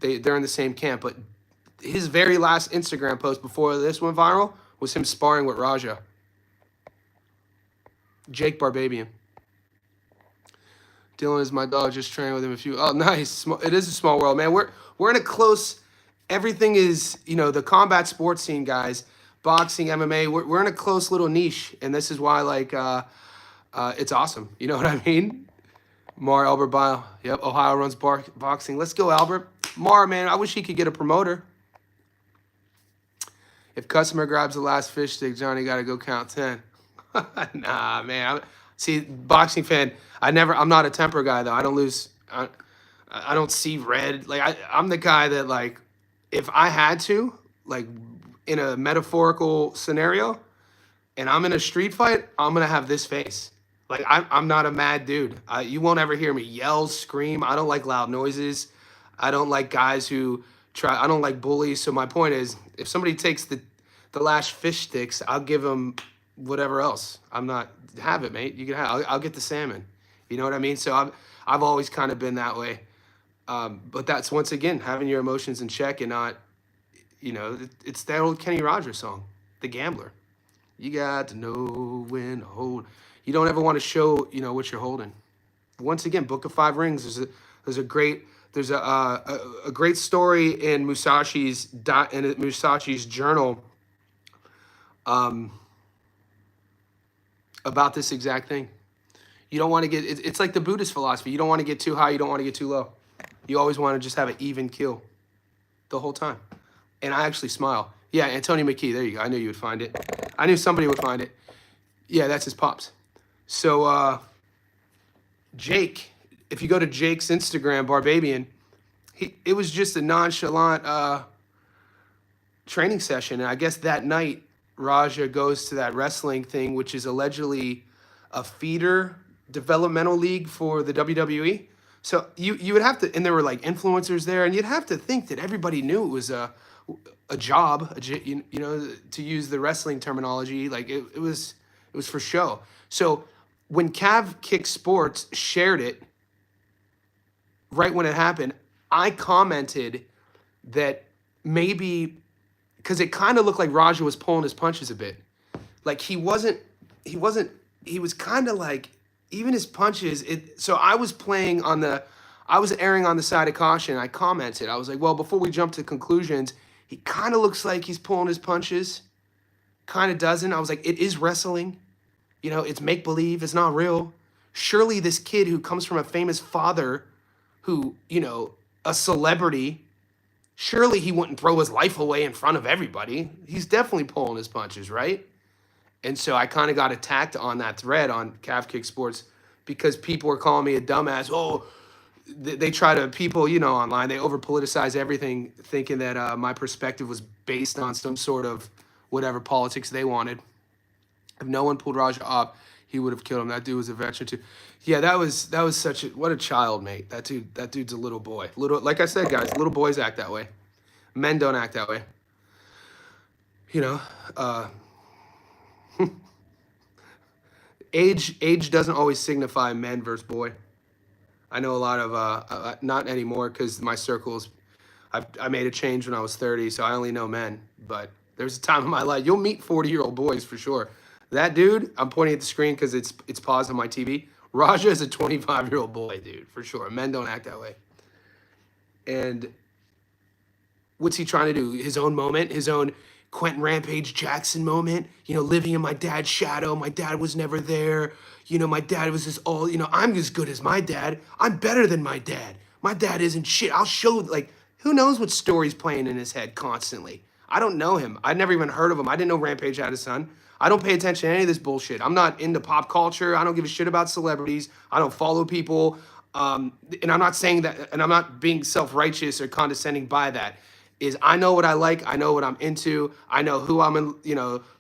They're in the same camp, but his very last Instagram post before this went viral was him sparring with Raja. Jake Barbabian. Dylan is my dog. Just trained with him a few. Oh, nice. It is a small world, man. We're in a close. Everything is, the combat sports scene, guys. Boxing, MMA. We're in a close little niche, and this is why, it's awesome. You know what I mean? Mar Albert Bio. Yep. Ohio runs boxing. Let's go, Albert. Mar, man. I wish he could get a promoter. If customer grabs the last fish stick, Johnny got to go count 10. Nah, man. See, boxing fan, I'm not a temper guy, though. I don't lose. I don't see red. Like, I'm the guy that, if I had to, in a metaphorical scenario, and I'm in a street fight, I'm going to have this face. I'm not a mad dude. You won't ever hear me yell, scream. I don't like loud noises. I don't like guys who I don't like bullies. So my point is, if somebody takes the last fish sticks, I'll give them whatever else. Have it, mate. You can I'll get the salmon. You know what I mean? So I've always kind of been that way. But that's, once again, having your emotions in check and not, it's that old Kenny Rogers song, The Gambler. You got to know when to hold. You don't ever want to show, what you're holding. Once again, Book of Five Rings. There's a great story in Musashi's journal about this exact thing. You don't want to get, it's like the Buddhist philosophy. You don't want to get too high. You don't want to get too low. You always want to just have an even kill the whole time. And I actually smile. Yeah, Antonio McKee. There you go. I knew you would find it. I knew somebody would find it. Yeah, that's his pops. So, Jake, if you go to Jake's Instagram, Barbabian, it was just a nonchalant training session. And I guess that night, Raja goes to that wrestling thing, which is allegedly a feeder developmental league for the WWE. So you would have to, and there were influencers there, and you'd have to think that everybody knew it was a job, to use the wrestling terminology. It was for show. So when Cav Kick Sports shared it, right when it happened, I commented that maybe because it kind of looked like Raja was pulling his punches a bit. Like he wasn't, he was kind of like, even his punches, so I was erring on the side of caution. I commented, I was like, well, before we jump to conclusions, he kind of looks like he's pulling his punches, kind of doesn't. I was like, it is wrestling. It's make believe, it's not real. Surely this kid who comes from a famous father, who, a celebrity, surely he wouldn't throw his life away in front of everybody. He's definitely pulling his punches, right? And so I kind of got attacked on that thread on Calf Kick Sports because people were calling me a dumbass. Oh, they try to, people, online, they over politicize everything, thinking that my perspective was based on some sort of whatever politics they wanted. If no one pulled Raja off, he would have killed him. That dude was a veteran too. Yeah, that was such a, what a child, mate. That dude's a little boy. Like I said, guys, little boys act that way. Men don't act that way. Uh, age doesn't always signify men versus boy. I know a lot of not anymore because my circles. I made a change when I was 30, so I only know men. But there's a time in my life you'll meet 40-year-old boys for sure. That dude, I'm pointing at the screen because it's paused on my TV. Raja is a 25-year-old boy, dude, for sure. Men don't act that way. And what's he trying to do? His own moment, his own Quentin Rampage Jackson moment, living in my dad's shadow. My dad was never there. My dad was just all, I'm as good as my dad. I'm better than my dad. My dad isn't shit. I'll show, like, who knows what story's playing in his head constantly. I don't know him. I'd never even heard of him. I didn't know Rampage had a son. I don't pay attention to any of this bullshit. I'm not into pop culture. I don't give a shit about celebrities. I don't follow people. And I'm not saying that, and I'm not being self-righteous or condescending by that. Is I know what I like. I know what I'm into. I know who I'm in,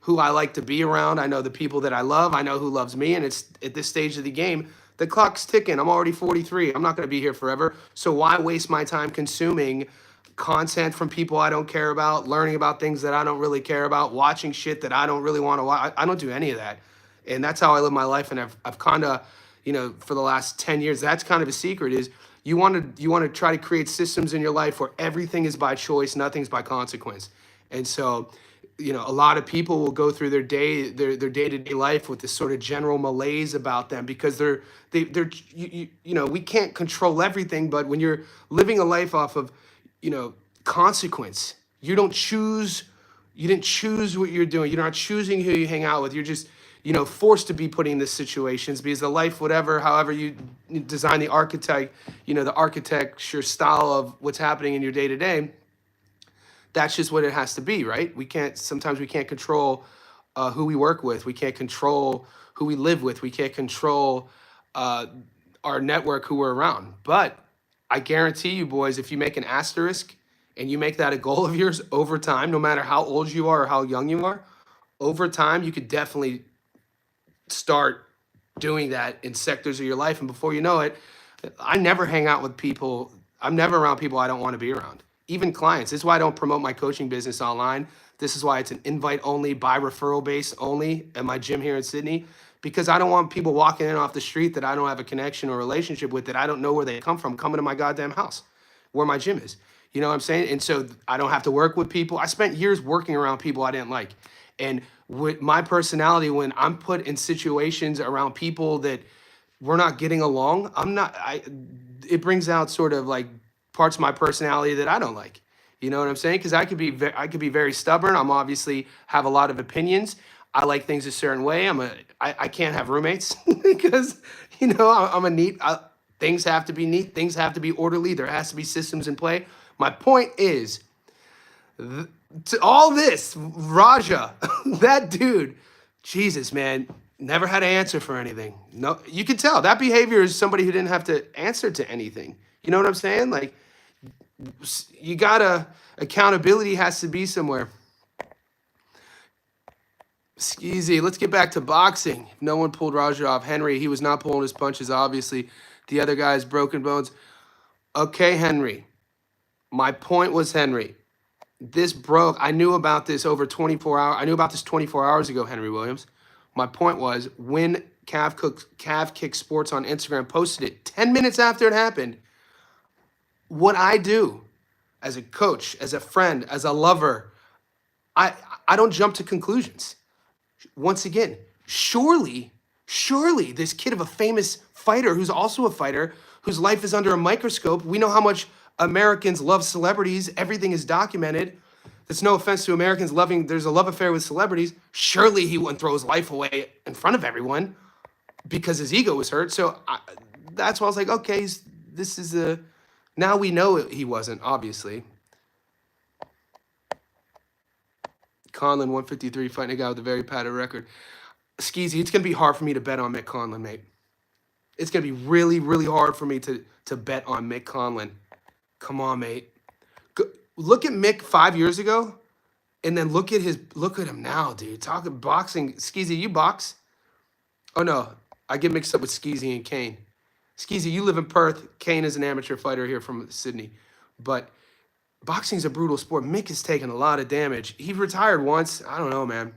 who I like to be around. I know the people that I love. I know who loves me. And it's at this stage of the game, the clock's ticking. I'm already 43. I'm not going to be here forever. So why waste my time consuming content from people I don't care about, learning about things that I don't really care about, watching shit that I don't really want to watch? I don't do any of that. And that's how I live my life. And I've kind of, for the last 10 years, that's kind of a secret is you want to try to create systems in your life where everything is by choice, nothing's by consequence. And so, a lot of people will go through their day-to-day life with this sort of general malaise about them because they're we can't control everything, but when you're living a life off of, consequence, you didn't choose what you're doing. You're not choosing who you hang out with. You're just, forced to be put in these situations because the life, however you design the the architecture style of what's happening in your day to day, that's just what it has to be, right? Sometimes we can't control who we work with. We can't control who we live with. We can't control our network, who we're around. But I guarantee you, boys, if you make an asterisk and you make that a goal of yours over time, no matter how old you are or how young you are, over time, you could definitely start doing that in sectors of your life. And before you know it, I never hang out with people. I'm never around people I don't want to be around. Even clients. This is why I don't promote my coaching business online. This is why it's an invite only, by referral base only at my gym here in Sydney, because I don't want people walking in off the street that I don't have a connection or relationship with, that I don't know where they come from, coming to my goddamn house where my gym is. You know what I'm saying? And so I don't have to work with people. I spent years working around people I didn't like. And with my personality, when I'm put in situations around people that we're not getting along, it brings out sort of like parts of my personality that I don't like. You know what I'm saying? Because I could be very stubborn. I'm obviously have a lot of opinions. I like things a certain way. I can't have roommates because I'm a neat. Things have to be neat. Things have to be orderly. There has to be systems in play. My point is, to all this, Raja, that dude, Jesus, man, never had an answer for anything. No, you could tell that behavior is somebody who didn't have to answer to anything. You know what I'm saying? Like, accountability has to be somewhere. Skeezy, let's get back to boxing. No one pulled Raja off. Henry, he was not pulling his punches, obviously. The other guy's broken bones. Okay, Henry. My point was, Henry, this broke. I knew about this over 24 hours. I knew about this 24 hours ago, Henry Williams. My point was, when Calf Kick Sports on Instagram posted it 10 minutes after it happened, what I do as a coach, as a friend, as a lover, I I don't jump to conclusions. Once again, surely this kid of a famous fighter who's also a fighter, whose life is under a microscope. We know how much Americans love celebrities. Everything is documented. There's no offense to Americans loving, there's a love affair with celebrities. Surely he wouldn't throw his life away in front of everyone because his ego was hurt. So that's why I was like, okay, this is a, now we know he wasn't, obviously. Conlon, 153, fighting a guy with a very padded record. Skeezy, it's going to be hard for me to bet on Mick Conlon, mate. It's going to be really, really hard for me to bet on Mick Conlon. Come on, mate. Look at Mick 5 years ago, and then look at him now, dude. Talking boxing. Skeezy, you box? Oh, no. I get mixed up with Skeezy and Kane. Skeezy, you live in Perth. Kane is an amateur fighter here from Sydney. But boxing is a brutal sport. Mick has taken a lot of damage. He retired once. I don't know, man.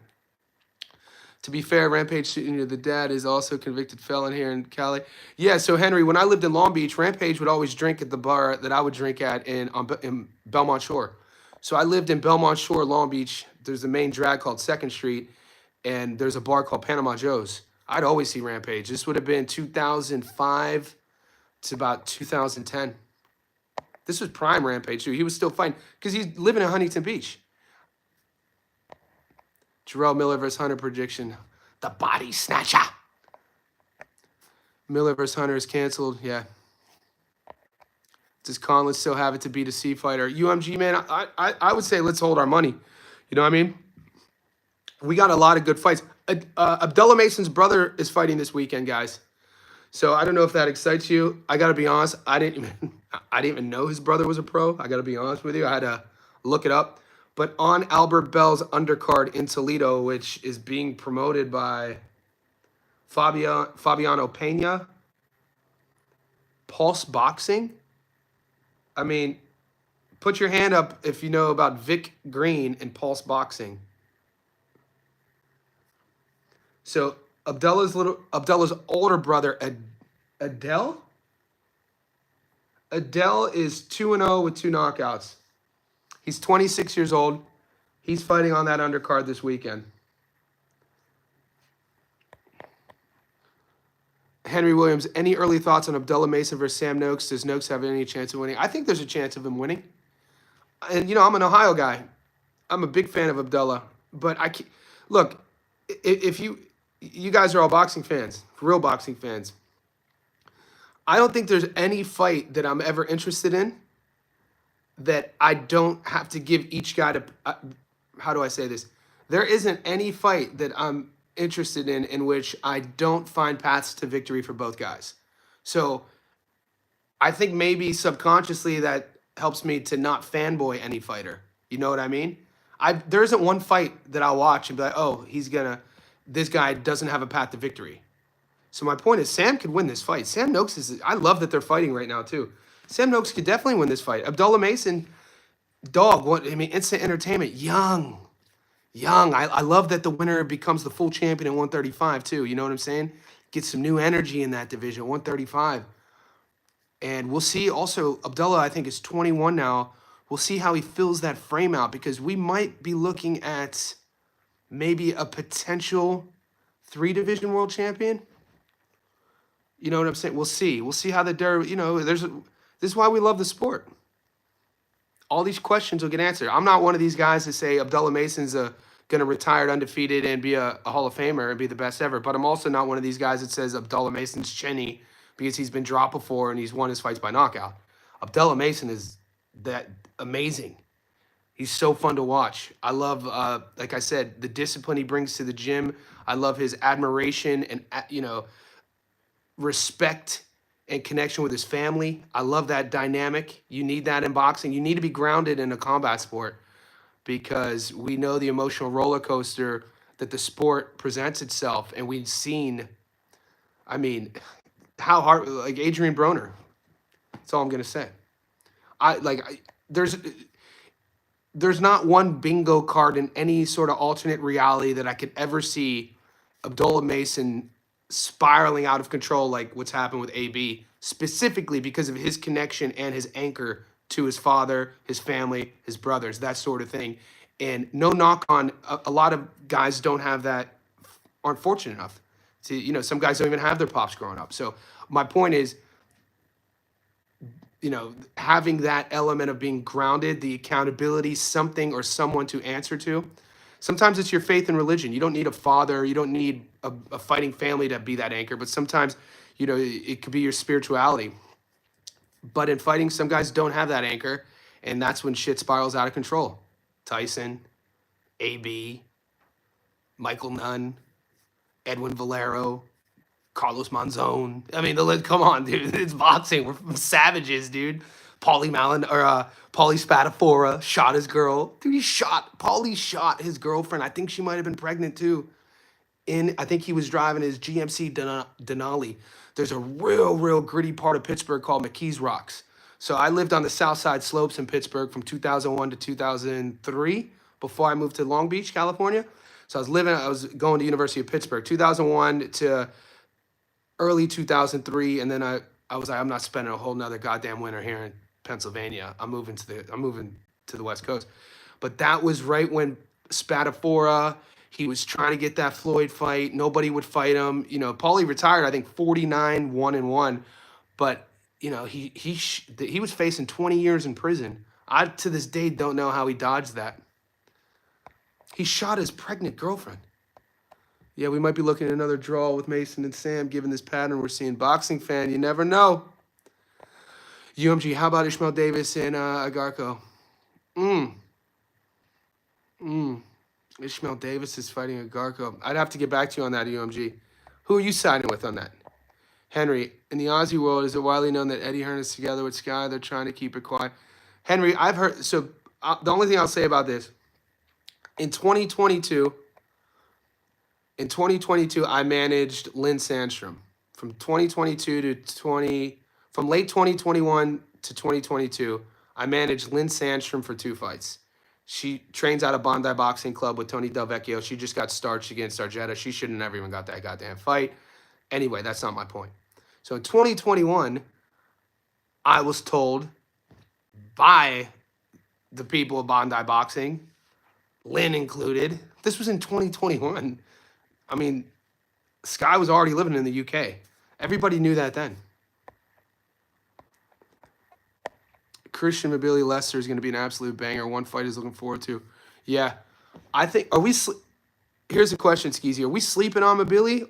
To be fair, Rampage Jr., the dad, is also a convicted felon here in Cali. Yeah, so Henry, when I lived in Long Beach, Rampage would always drink at the bar that I would drink at in Belmont Shore. So I lived in Belmont Shore, Long Beach. There's a main drag called 2nd Street, and there's a bar called Panama Joe's. I'd always see Rampage. This would have been 2005 to about 2010. This was prime Rampage, too. He was still fighting because he's living in Huntington Beach. Jarrell Miller versus Hunter prediction. The body snatcher. Miller versus Hunter is canceled. Yeah. Does Conlon still have it to beat a C fighter? UMG, man, I would say let's hold our money. You know what I mean? We got a lot of good fights. Abdullah Mason's brother is fighting this weekend, guys. So I don't know if that excites you. I got to be honest. I didn't even know his brother was a pro. I got to be honest with you. I had to look it up. But on Albert Bell's undercard in Toledo, which is being promoted by Fabiano Pena, Pulse Boxing. I mean, put your hand up if you know about Vic Green and Pulse Boxing. So Abdullah's older brother, Adele is 2-0 with 2 knockouts. He's 26 years old. He's fighting on that undercard this weekend. Henry Williams, any early thoughts on Abdullah Mason versus Sam Noakes? Does Noakes have any chance of winning? I think there's a chance of him winning. And, you know, I'm an Ohio guy. I'm a big fan of Abdullah. But I can't, look, if you guys are all boxing fans, real boxing fans. I don't think there's any fight that I'm ever interested in that I don't have to give each guy to, how do I say this? There isn't any fight that I'm interested in which I don't find paths to victory for both guys. So I think maybe subconsciously that helps me to not fanboy any fighter. You know what I mean? There isn't one fight that I'll watch and be like, oh, this guy doesn't have a path to victory. So my point is Sam could win this fight. Sam Noakes I love that they're fighting right now too. Sam Noakes could definitely win this fight. Abdullah Mason, instant entertainment. Young. I love that the winner becomes the full champion at 135 too. You know what I'm saying? Get some new energy in that division, 135. And we'll see also, Abdullah, I think, is 21 now. We'll see how he fills that frame out because we might be looking at maybe a potential 3-division world champion. You know what I'm saying? We'll see. We'll see how this is why we love the sport. All these questions will get answered. I'm not one of these guys that say Abdullah Mason's going to retire undefeated and be a Hall of Famer and be the best ever. But I'm also not one of these guys that says Abdullah Mason's chinny because he's been dropped before and he's won his fights by knockout. Abdullah Mason is that amazing. He's so fun to watch. I love, like I said, the discipline he brings to the gym. I love his admiration and, respect and connection with his family. I love that dynamic. You need that in boxing. You need to be grounded in a combat sport because we know the emotional roller coaster that the sport presents itself. And we've seen, how hard, like Adrian Broner. That's all I'm going to say. There's not one bingo card in any sort of alternate reality that I could ever see Abdullah Mason spiraling out of control like what's happened with AB specifically because of his connection and his anchor to his father, his family, his brothers, that sort of thing. And no knock on a lot of guys don't have that, aren't fortunate enough to, you know, some guys don't even have their pops growing up. So my point is, you know, having that element of being grounded, the accountability, something or someone to answer to. Sometimes it's your faith and religion. You don't need a father, you don't need a fighting family to be that anchor, but sometimes, you know, it could be your spirituality. But in fighting, some guys don't have that anchor, and that's when shit spirals out of control. Tyson, AB, Michael Nunn, Edwin Valero, Carlos Monzon. I mean, come on, dude. It's boxing. We're savages, dude. Paulie Spadafora shot his girl. Dude, Paulie shot his girlfriend. I think she might have been pregnant too. I think he was driving his GMC Denali. There's a real gritty part of Pittsburgh called McKees Rocks. So I lived on the South Side slopes in Pittsburgh from 2001 to 2003 before I moved to Long Beach, California. So I was going to University of Pittsburgh, 2001 to early 2003, and then I was like, I'm not spending a whole nother goddamn winter here in Pennsylvania. I'm moving to the West Coast. But that was right when Spadafora, he was trying to get that Floyd fight. Nobody would fight him. You know, Paulie retired, I think 49, 1-1. But, you know, he was facing 20 years in prison. I, to this day, don't know how he dodged that. He shot his pregnant girlfriend. Yeah, we might be looking at another draw with Mason and Sam, given this pattern we're seeing. Boxing fan, you never know. UMG, how about Ishmael Davis and Agarco? Ishmael Davis is fighting Agarco. I'd have to get back to you on that, UMG. Who are you siding with on that? Henry, in the Aussie world, is it widely known that Eddie Hearn is together with Sky? They're trying to keep it quiet. Henry, I've heard, so the only thing I'll say about this, in 2022, I managed Lynn Sandstrom from 2022 to from late 2021 to 2022. I managed Lynn Sandstrom for 2 fights. She trains out of Bondi Boxing Club with Tony Del Vecchio. She just got starched against Argetta. She should have never even got that goddamn fight. Anyway, that's not my point. So in 2021, I was told by the people of Bondi Boxing, Lynn included, this was in 2021. I mean, Sky was already living in the UK. Everybody knew that then. Christian Mabili Lester is going to be an absolute banger. One fight is looking forward to. Yeah. I think, here's a question, Skeezy. Are we sleeping on Mabili?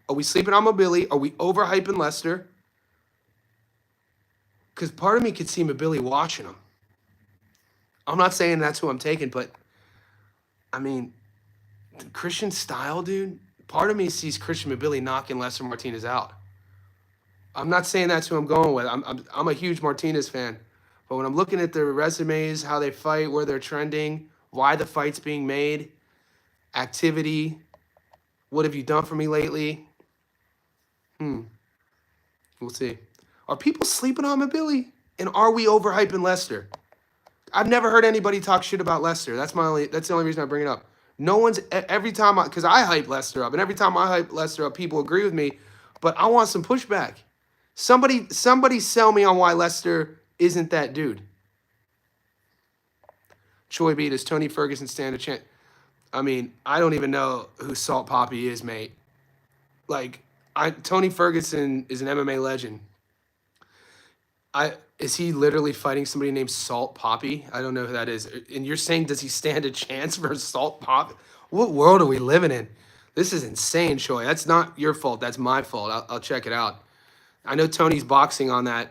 Are we overhyping Lester? Because part of me could see Mabili watching him. I'm not saying that's who I'm taking, but, I mean, Christian style, dude, part of me sees Christian Mabili knocking Lester Martinez out. I'm not saying that's who I'm going with. I'm a huge Martinez fan. But when I'm looking at their resumes, how they fight, where they're trending, why the fight's being made, activity, what have you done for me lately? We'll see. Are people sleeping on Mabili? And are we overhyping Lester? I've never heard anybody talk shit about Lester. That's the only reason I bring it up. No one's, every time, because I hype Lester up, and every time I hype Lester up, people agree with me, but I want some pushback. Somebody sell me on why Lester isn't that dude. Choi B, does Tony Ferguson stand a chance? I mean, I don't even know who Salt Poppy is, mate. Like, Tony Ferguson is an MMA legend. Is he literally fighting somebody named Salt Poppy? I don't know who that is. And you're saying, does he stand a chance for Salt Poppy? What world are we living in? This is insane, Choi. That's not your fault. That's my fault. I'll check it out. I know Tony's boxing on the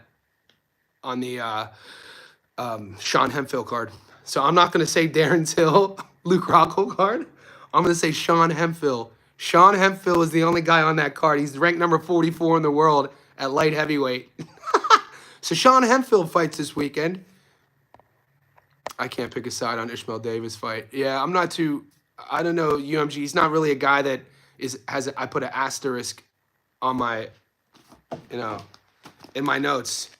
Sean Hemphill card. So I'm not going to say Darren Till, Luke Rockhold card. I'm going to say Sean Hemphill. Sean Hemphill is the only guy on that card. He's ranked number 44 in the world at light heavyweight. So Sean Hemphill fights this weekend. I can't pick a side on Ishmael Davis fight. Yeah, I'm not too, I don't know, UMG. He's not really a guy that I put an asterisk on my, in my notes.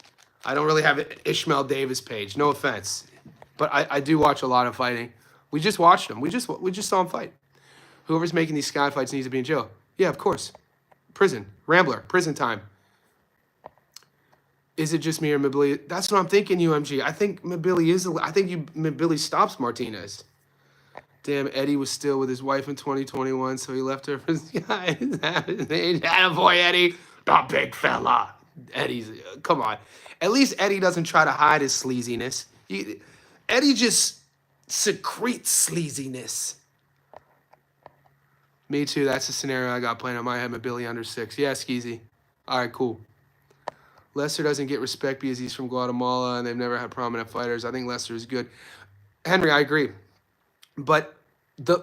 I don't really have an Ishmael Davis page. No offense. But I do watch a lot of fighting. We just watched him. We just saw him fight. Whoever's making these Sky fights needs to be in jail. Yeah, of course. Prison. Rambler. Prison time. Is it just me or Mobility? That's what I'm thinking, UMG. I think Mobility is. I think Mobility stops Martinez. Damn, Eddie was still with his wife in 2021, so he left her for his guy. Attaboy, Eddie. The big fella. Eddie's, come on. At least Eddie doesn't try to hide his sleaziness. Eddie just secretes sleaziness. Me too. That's the scenario I got playing on my head. Mobility under 6. Yeah, Skeezy. All right, cool. Lester doesn't get respect because he's from Guatemala and they've never had prominent fighters. I think Lester is good. Henry, I agree. But the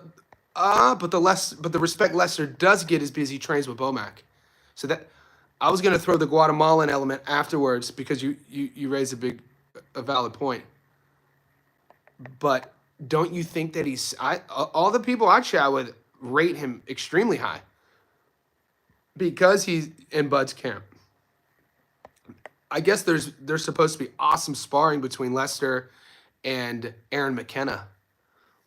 respect Lester does get is because he trains with Bomac. So that I was gonna throw the Guatemalan element afterwards because you raised a valid point. But don't you think that all the people I chat with rate him extremely high because he's in Bud's camp. I guess there's supposed to be awesome sparring between Lester and Aaron McKenna,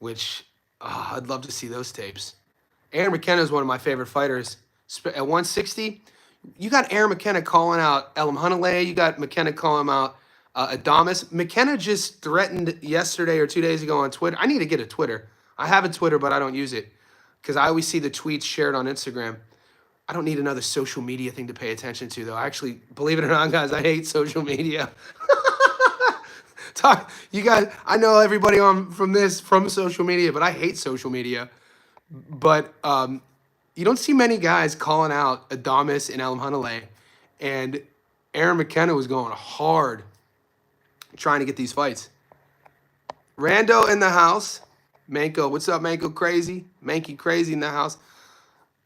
which I'd love to see those tapes. Aaron McKenna is one of my favorite fighters. At 160, you got Aaron McKenna calling out Elam Hunalay. You got McKenna calling him out Adamas. McKenna just threatened yesterday or 2 days ago on Twitter. I need to get a Twitter. I have a Twitter, but I don't use it because I always see the tweets shared on Instagram. I don't need another social media thing to pay attention to, though. Actually, believe it or not, guys, I hate social media. You guys, I know everybody from social media, but I hate social media. But you don't see many guys calling out Adamas and Elam Hunalay, and Aaron McKenna was going hard trying to get these fights. Rando in the house. Manko, what's up, Manko Crazy? Manky Crazy in the house.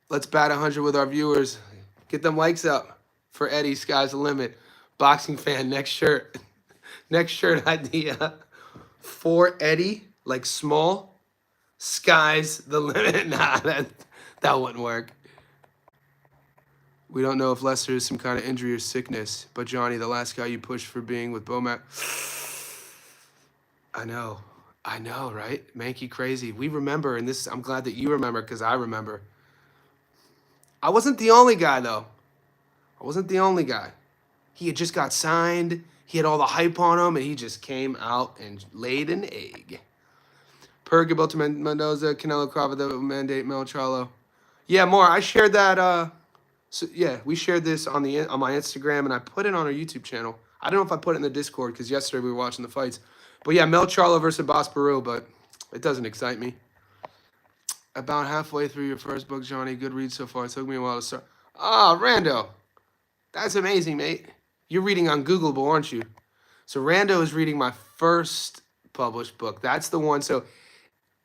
Let's bat 100 with our viewers. Get them likes up for Eddie. Sky's the limit. Boxing fan, next shirt. Next shirt idea for Eddie, like small. Sky's the limit. Nah, that wouldn't work. We don't know if Lester is some kind of injury or sickness, but Johnny, the last guy you pushed for being with Bomac. I know, right? Manky Crazy. We remember, and I'm glad that you remember because I remember. I wasn't the only guy, though. I wasn't the only guy. He had just got signed. He had all the hype on him, and he just came out and laid an egg. Per Gilberto Mendoza, Canelo Crawford, mandate Mel Charlo. Yeah, more. I shared that. We shared this on my Instagram, and I put it on our YouTube channel. I don't know if I put it in the Discord because yesterday we were watching the fights. But yeah, Mel Charlo versus Boss Peru, but it doesn't excite me. About halfway through your first book, Johnny. Good read so far. It took me a while to start. Rando. That's amazing, mate. You're reading on Googleable, aren't you? So Rando is reading my first published book. That's the one. So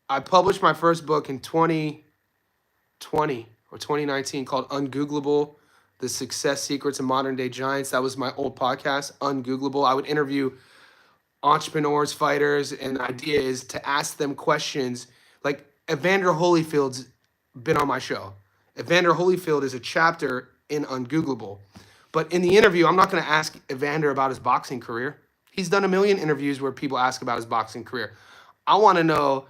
I published my first book in 2020 or 2019 called Ungoogleable, The Success Secrets of Modern Day Giants. That was my old podcast, Ungoogleable. I would interview entrepreneurs, fighters, and the idea is to ask them questions like Evander Holyfield's been on my show. Evander Holyfield is a chapter in Ungoogleable. But in the interview, I'm not going to ask Evander about his boxing career. He's done a million interviews where people ask about his boxing career. I want to know,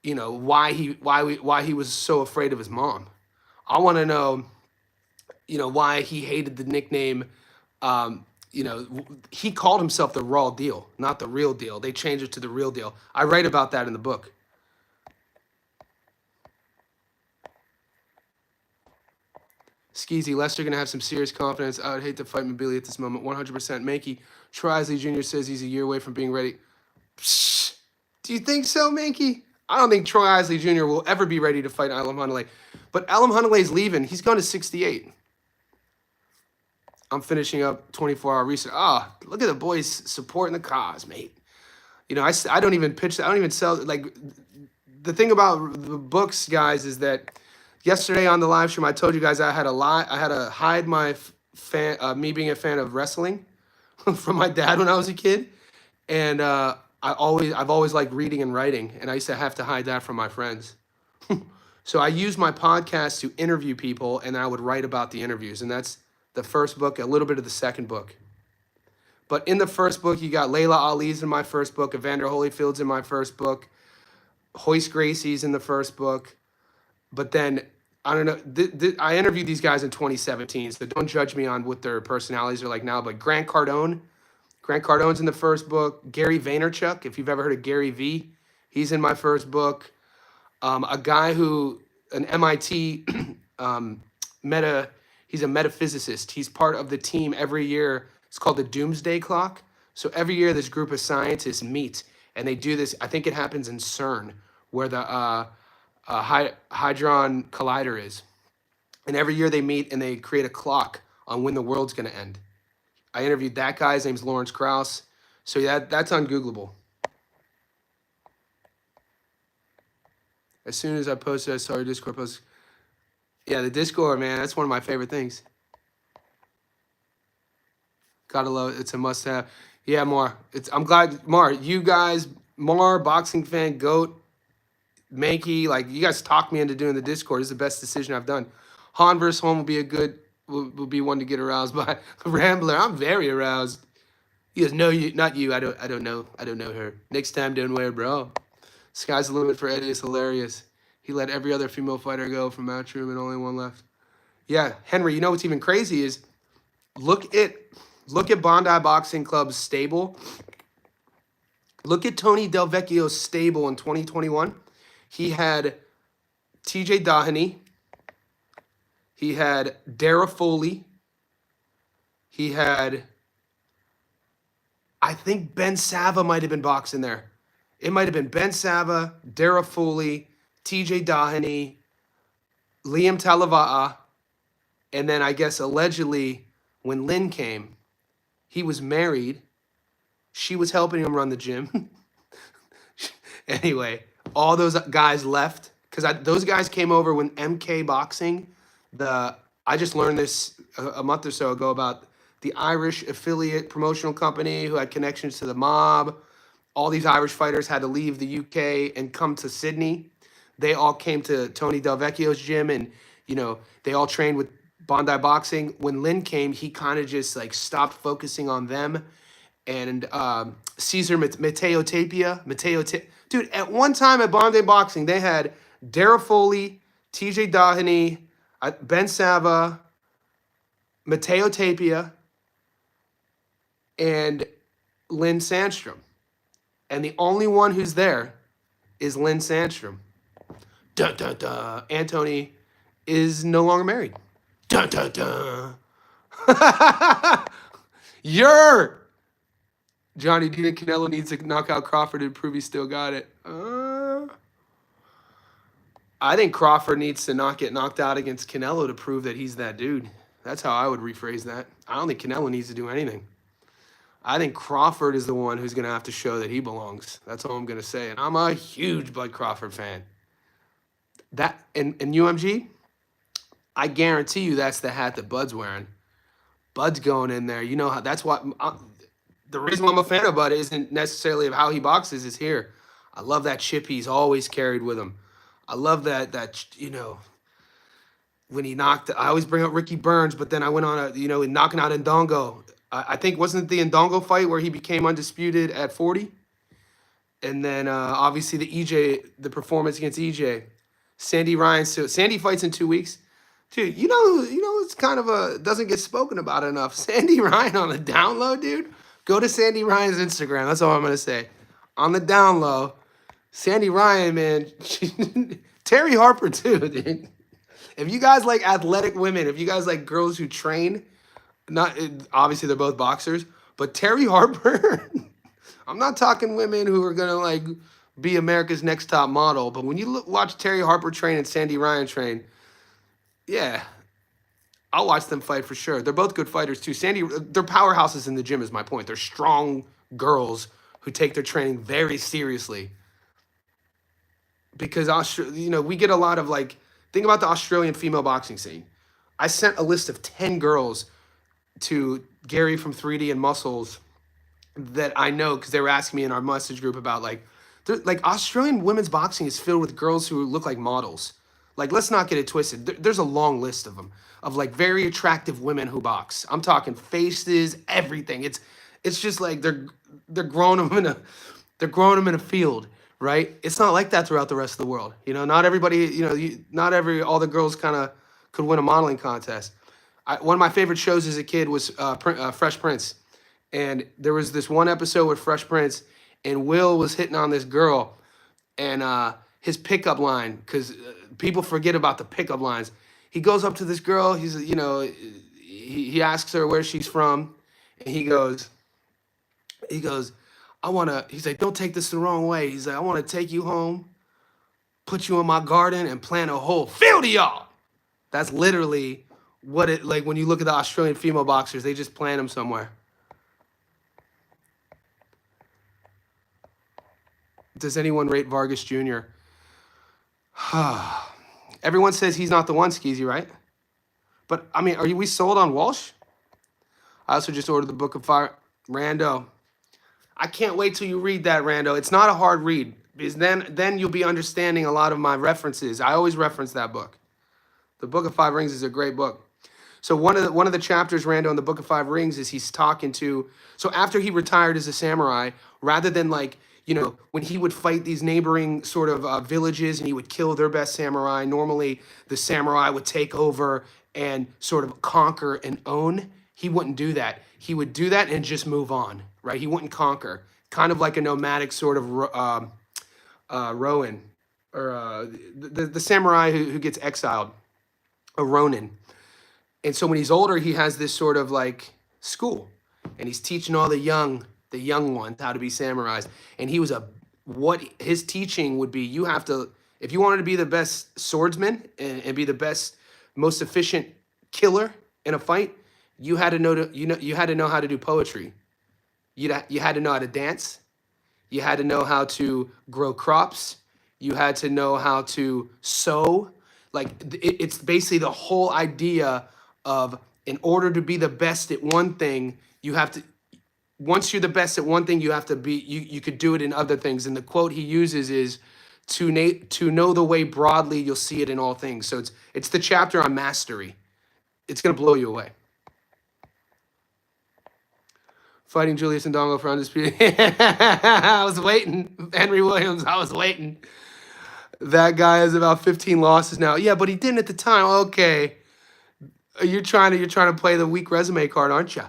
why he was so afraid of his mom. I want to know, why he hated the nickname. He called himself the Raw Deal, not the Real Deal. They changed it to the Real Deal. I write about that in the book. Skeezy, Lester going to have some serious confidence. I would hate to fight Mobility at this moment. 100% Mankey. Troy Isley Jr. says he's a year away from being ready. Psh, do you think so, Mankey? I don't think Troy Isley Jr. will ever be ready to fight Elam Hunalay. But Elam Hunalay's leaving. He's going to 68. I'm finishing up 24-hour research. Look at the boys supporting the cause, mate. I don't even pitch. I don't even sell. Like, the thing about the books, guys, is that yesterday on the live stream, I told you guys I had to hide my me being a fan of wrestling from my dad when I was a kid, and I've always liked reading and writing, and I used to have to hide that from my friends. So I used my podcast to interview people, and I would write about the interviews, and that's the first book, a little bit of the second book. But in the first book, you got Layla Ali's in my first book, Evander Holyfield's in my first book, Hoist Gracie's in the first book. But then I don't know. I interviewed these guys in 2017, so don't judge me on what their personalities are like now. But Grant Cardone's in the first book. Gary Vaynerchuk, if you've ever heard of Gary V, he's in my first book. A guy who, an MIT meta, he's a metaphysicist. He's part of the team every year. It's called the Doomsday Clock. So every year, this group of scientists meet and they do this. I think it happens in CERN, where the Hadron Collider is. And every year they meet and they create a clock on when the world's going to end. I interviewed that guy. His name's Lawrence Krauss. So yeah, that's ungoogleable. As soon as I posted, I saw your Discord post. Yeah, the Discord, man, that's one of my favorite things. Gotta love it. It's a must-have. Yeah, Mar. I'm glad, Mar, you guys, Mar, boxing fan, GOAT, Mankey, like, you guys talked me into doing the Discord. It's the best decision I've done. Han versus Home will be one to get aroused by. Rambler, I'm very aroused. He goes, no, not you. I don't know her. Next time, don't wear a bra. Sky's the limit for Eddie. It's hilarious. He let every other female fighter go from Matchroom and only one left. Yeah, Henry, you know what's even crazy is look at Bondi Boxing Club's stable. Look at Tony Del Vecchio's stable in 2021. He had TJ Doheny. He had Dara Foley. He had, I think Ben Sava might have been boxing there. It might have been Ben Sava, Dara Foley, TJ Doheny, Liam Talava'a, and then I guess allegedly when Lynn came, he was married. She was helping him run the gym. Anyway, all those guys left because those guys came over when MK Boxing, I just learned this a month or so ago about the Irish affiliate promotional company who had connections to the mob. All these Irish fighters had to leave the UK and come to Sydney. They all came to Tony Del Vecchio's gym and, you know, they all trained with Bondi Boxing. When Lynn came, he kind of just like stopped focusing on them. And Cesar Mateo Tapia, dude, at one time at Bondi Boxing, they had Dara Foley, TJ Doheny, Ben Sava, Mateo Tapia, and Lynn Sandstrom. And the only one who's there is Lynn Sandstrom. Dun, dun, dun. Anthony is no longer married. Dun, dun, dun. Johnny, do you think Canelo needs to knock out Crawford to prove he still got it? I think Crawford needs to not get knocked out against Canelo to prove that he's that dude. That's how I would rephrase that. I don't think Canelo needs to do anything. I think Crawford is the one who's going to have to show that he belongs. That's all I'm going to say. And I'm a huge Bud Crawford fan. That in UMG, I guarantee you that's the hat that Bud's wearing. Bud's going in there. You know how that's what the reason why I'm a fan of Bud isn't necessarily of how he boxes. Is here. I love that chip he's always carried with him. I love that you know, when he knocked. I always bring up Ricky Burns, but then I went on knocking out Ndongo. I think wasn't it the Ndongo fight where he became undisputed at 40, and then obviously the performance against EJ, Sandy Ryan. So Sandy fights in 2 weeks. Dude, you know, it's kind of doesn't get spoken about enough. Sandy Ryan on the down low, dude. Go to Sandy Ryan's Instagram. That's all I'm gonna say. On the down low, Sandy Ryan, man. Terry Harper too, dude. If you guys like athletic women, if you guys like girls who train, not obviously they're both boxers, but Terry Harper. I'm not talking women who are gonna like be America's Next Top Model, but when you watch Terry Harper train and Sandy Ryan train, yeah, I'll watch them fight for sure. They're both good fighters too. They're powerhouses in the gym is my point. They're strong girls who take their training very seriously. Because we get a lot of like, think about the Australian female boxing scene. I sent a list of 10 girls to Gary from 3D and Muscles that I know because they were asking me in our message group about like Australian women's boxing is filled with girls who look like models. Like, let's not get it twisted. There's a long list of them, of like very attractive women who box. I'm talking faces, everything. It's just like they're growing them in a field, right? It's not like that throughout the rest of the world. You know, not everybody, you know, not all the girls kind of could win a modeling contest. One of my favorite shows as a kid was Fresh Prince. And there was this one episode with Fresh Prince, and Will was hitting on this girl, and his pickup line, because people forget about the pickup lines. He goes up to this girl. He's, you know, he asks her where she's from, and he goes, he's like, don't take this the wrong way. He's like, I want to take you home, put you in my garden, and plant a whole field of y'all. That's literally what it, like when you look at the Australian female boxers, they just plant them somewhere. Does anyone rate Vargas Jr.? Everyone says he's not the one, Skeezy, right? But, I mean, we sold on Walsh? I also just ordered the Book of Fire. Rando. I can't wait till you read that, Rando. It's not a hard read, because then you'll be understanding a lot of my references. I always reference that book. The Book of Five Rings is a great book. So one of the chapters, Rando, in the Book of Five Rings is he's talking to... So after he retired as a samurai, rather than like... You know, when he would fight these neighboring sort of villages and he would kill their best samurai, normally the samurai would take over and sort of conquer and own. He wouldn't do that. He would do that and just move on, right? He wouldn't conquer. Kind of like a nomadic sort of Ronin, or the samurai who gets exiled, a Ronin. And so when he's older, he has this sort of like school, and he's teaching all the young ones how to be samurais. And he was what his teaching would be, you have to, if you wanted to be the best swordsman and be the best, most efficient killer in a fight, you had to know how to do poetry. You had to know how to dance. You had to know how to grow crops. You had to know how to sew. Like, it's basically the whole idea of, in order to be the best at one thing, you have to, once you're the best at one thing, you have to be, you could do it in other things. And the quote he uses is, to know the way broadly, you'll see it in all things. So it's the chapter on mastery. It's going to blow you away. Fighting Julius and Dongo for undisputed. I was waiting. Henry Williams, I was waiting. That guy has about 15 losses now. Yeah, but he didn't at the time. Okay. You're trying to play the weak resume card, aren't you?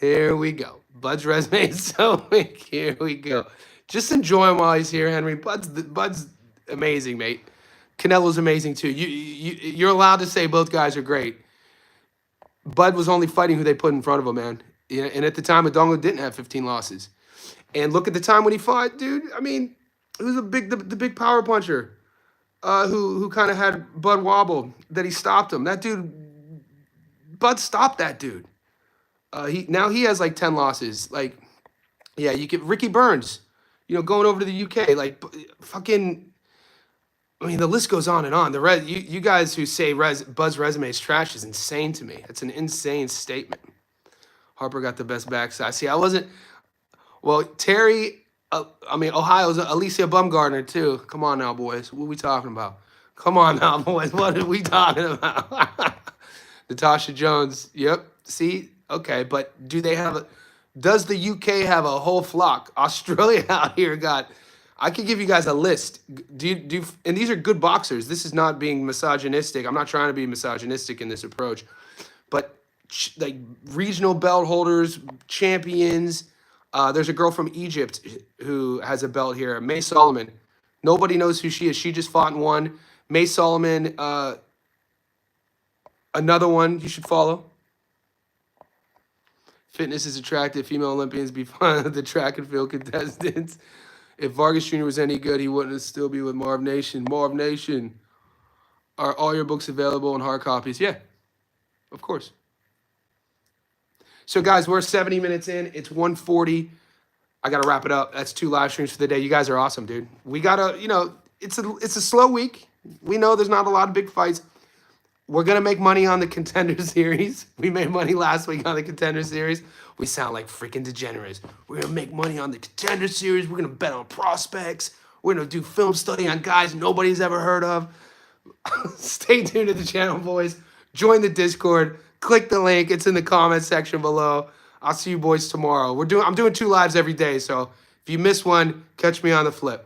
Here we go. Bud's resume is so weak. Here we go. Just enjoy him while he's here, Henry. Bud's amazing, mate. Canelo's amazing too. You're allowed to say both guys are great. Bud was only fighting who they put in front of him, man. Yeah, and at the time, Adongo didn't have 15 losses. And look at the time when he fought, dude. I mean, it was the big power puncher who kind of had Bud wobbled, that he stopped him. That dude, Bud stopped that dude. Now he has like 10 losses. Like, yeah, you get Ricky Burns, going over to the UK. Like, fucking, I mean, the list goes on and on. You guys who say Bud's resume is trash is insane to me. That's an insane statement. Harper got the best backside. See, I wasn't. Well, Terry, Ohio's Alicia Bumgardner, too. Come on now, boys. What are we talking about? Come on now, boys. What are we talking about? Natasha Jones. Yep. See? Okay. But does the UK have a whole flock? Australia out here I could give you guys a list. And these are good boxers. This is not being misogynistic. I'm not trying to be misogynistic in this approach. But like regional belt holders, champions. There's a girl from Egypt who has a belt here, May Solomon. Nobody knows who she is. She just fought and won. May Solomon, another one you should follow. Fitness is attractive. Female Olympians be fun. The track and field contestants. If Vargas Jr. was any good, he wouldn't still be with Marv Nation. Marv Nation. Are all your books available in hard copies? Yeah, of course. So, guys, we're 70 minutes in. It's 1:40. I got to wrap it up. That's 2 live streams for the day. You guys are awesome, dude. We got to, it's a slow week. We know there's not a lot of big fights. We're going to make money on the Contender Series. We made money last week on the Contender Series. We sound like freaking degenerates. We're going to make money on the Contender Series. We're going to bet on prospects. We're going to do film study on guys nobody's ever heard of. Stay tuned to the channel, boys. Join the Discord. Click the link. It's in the comments section below. I'll see you boys tomorrow. I'm doing 2 lives every day, so if you miss one, catch me on the flip.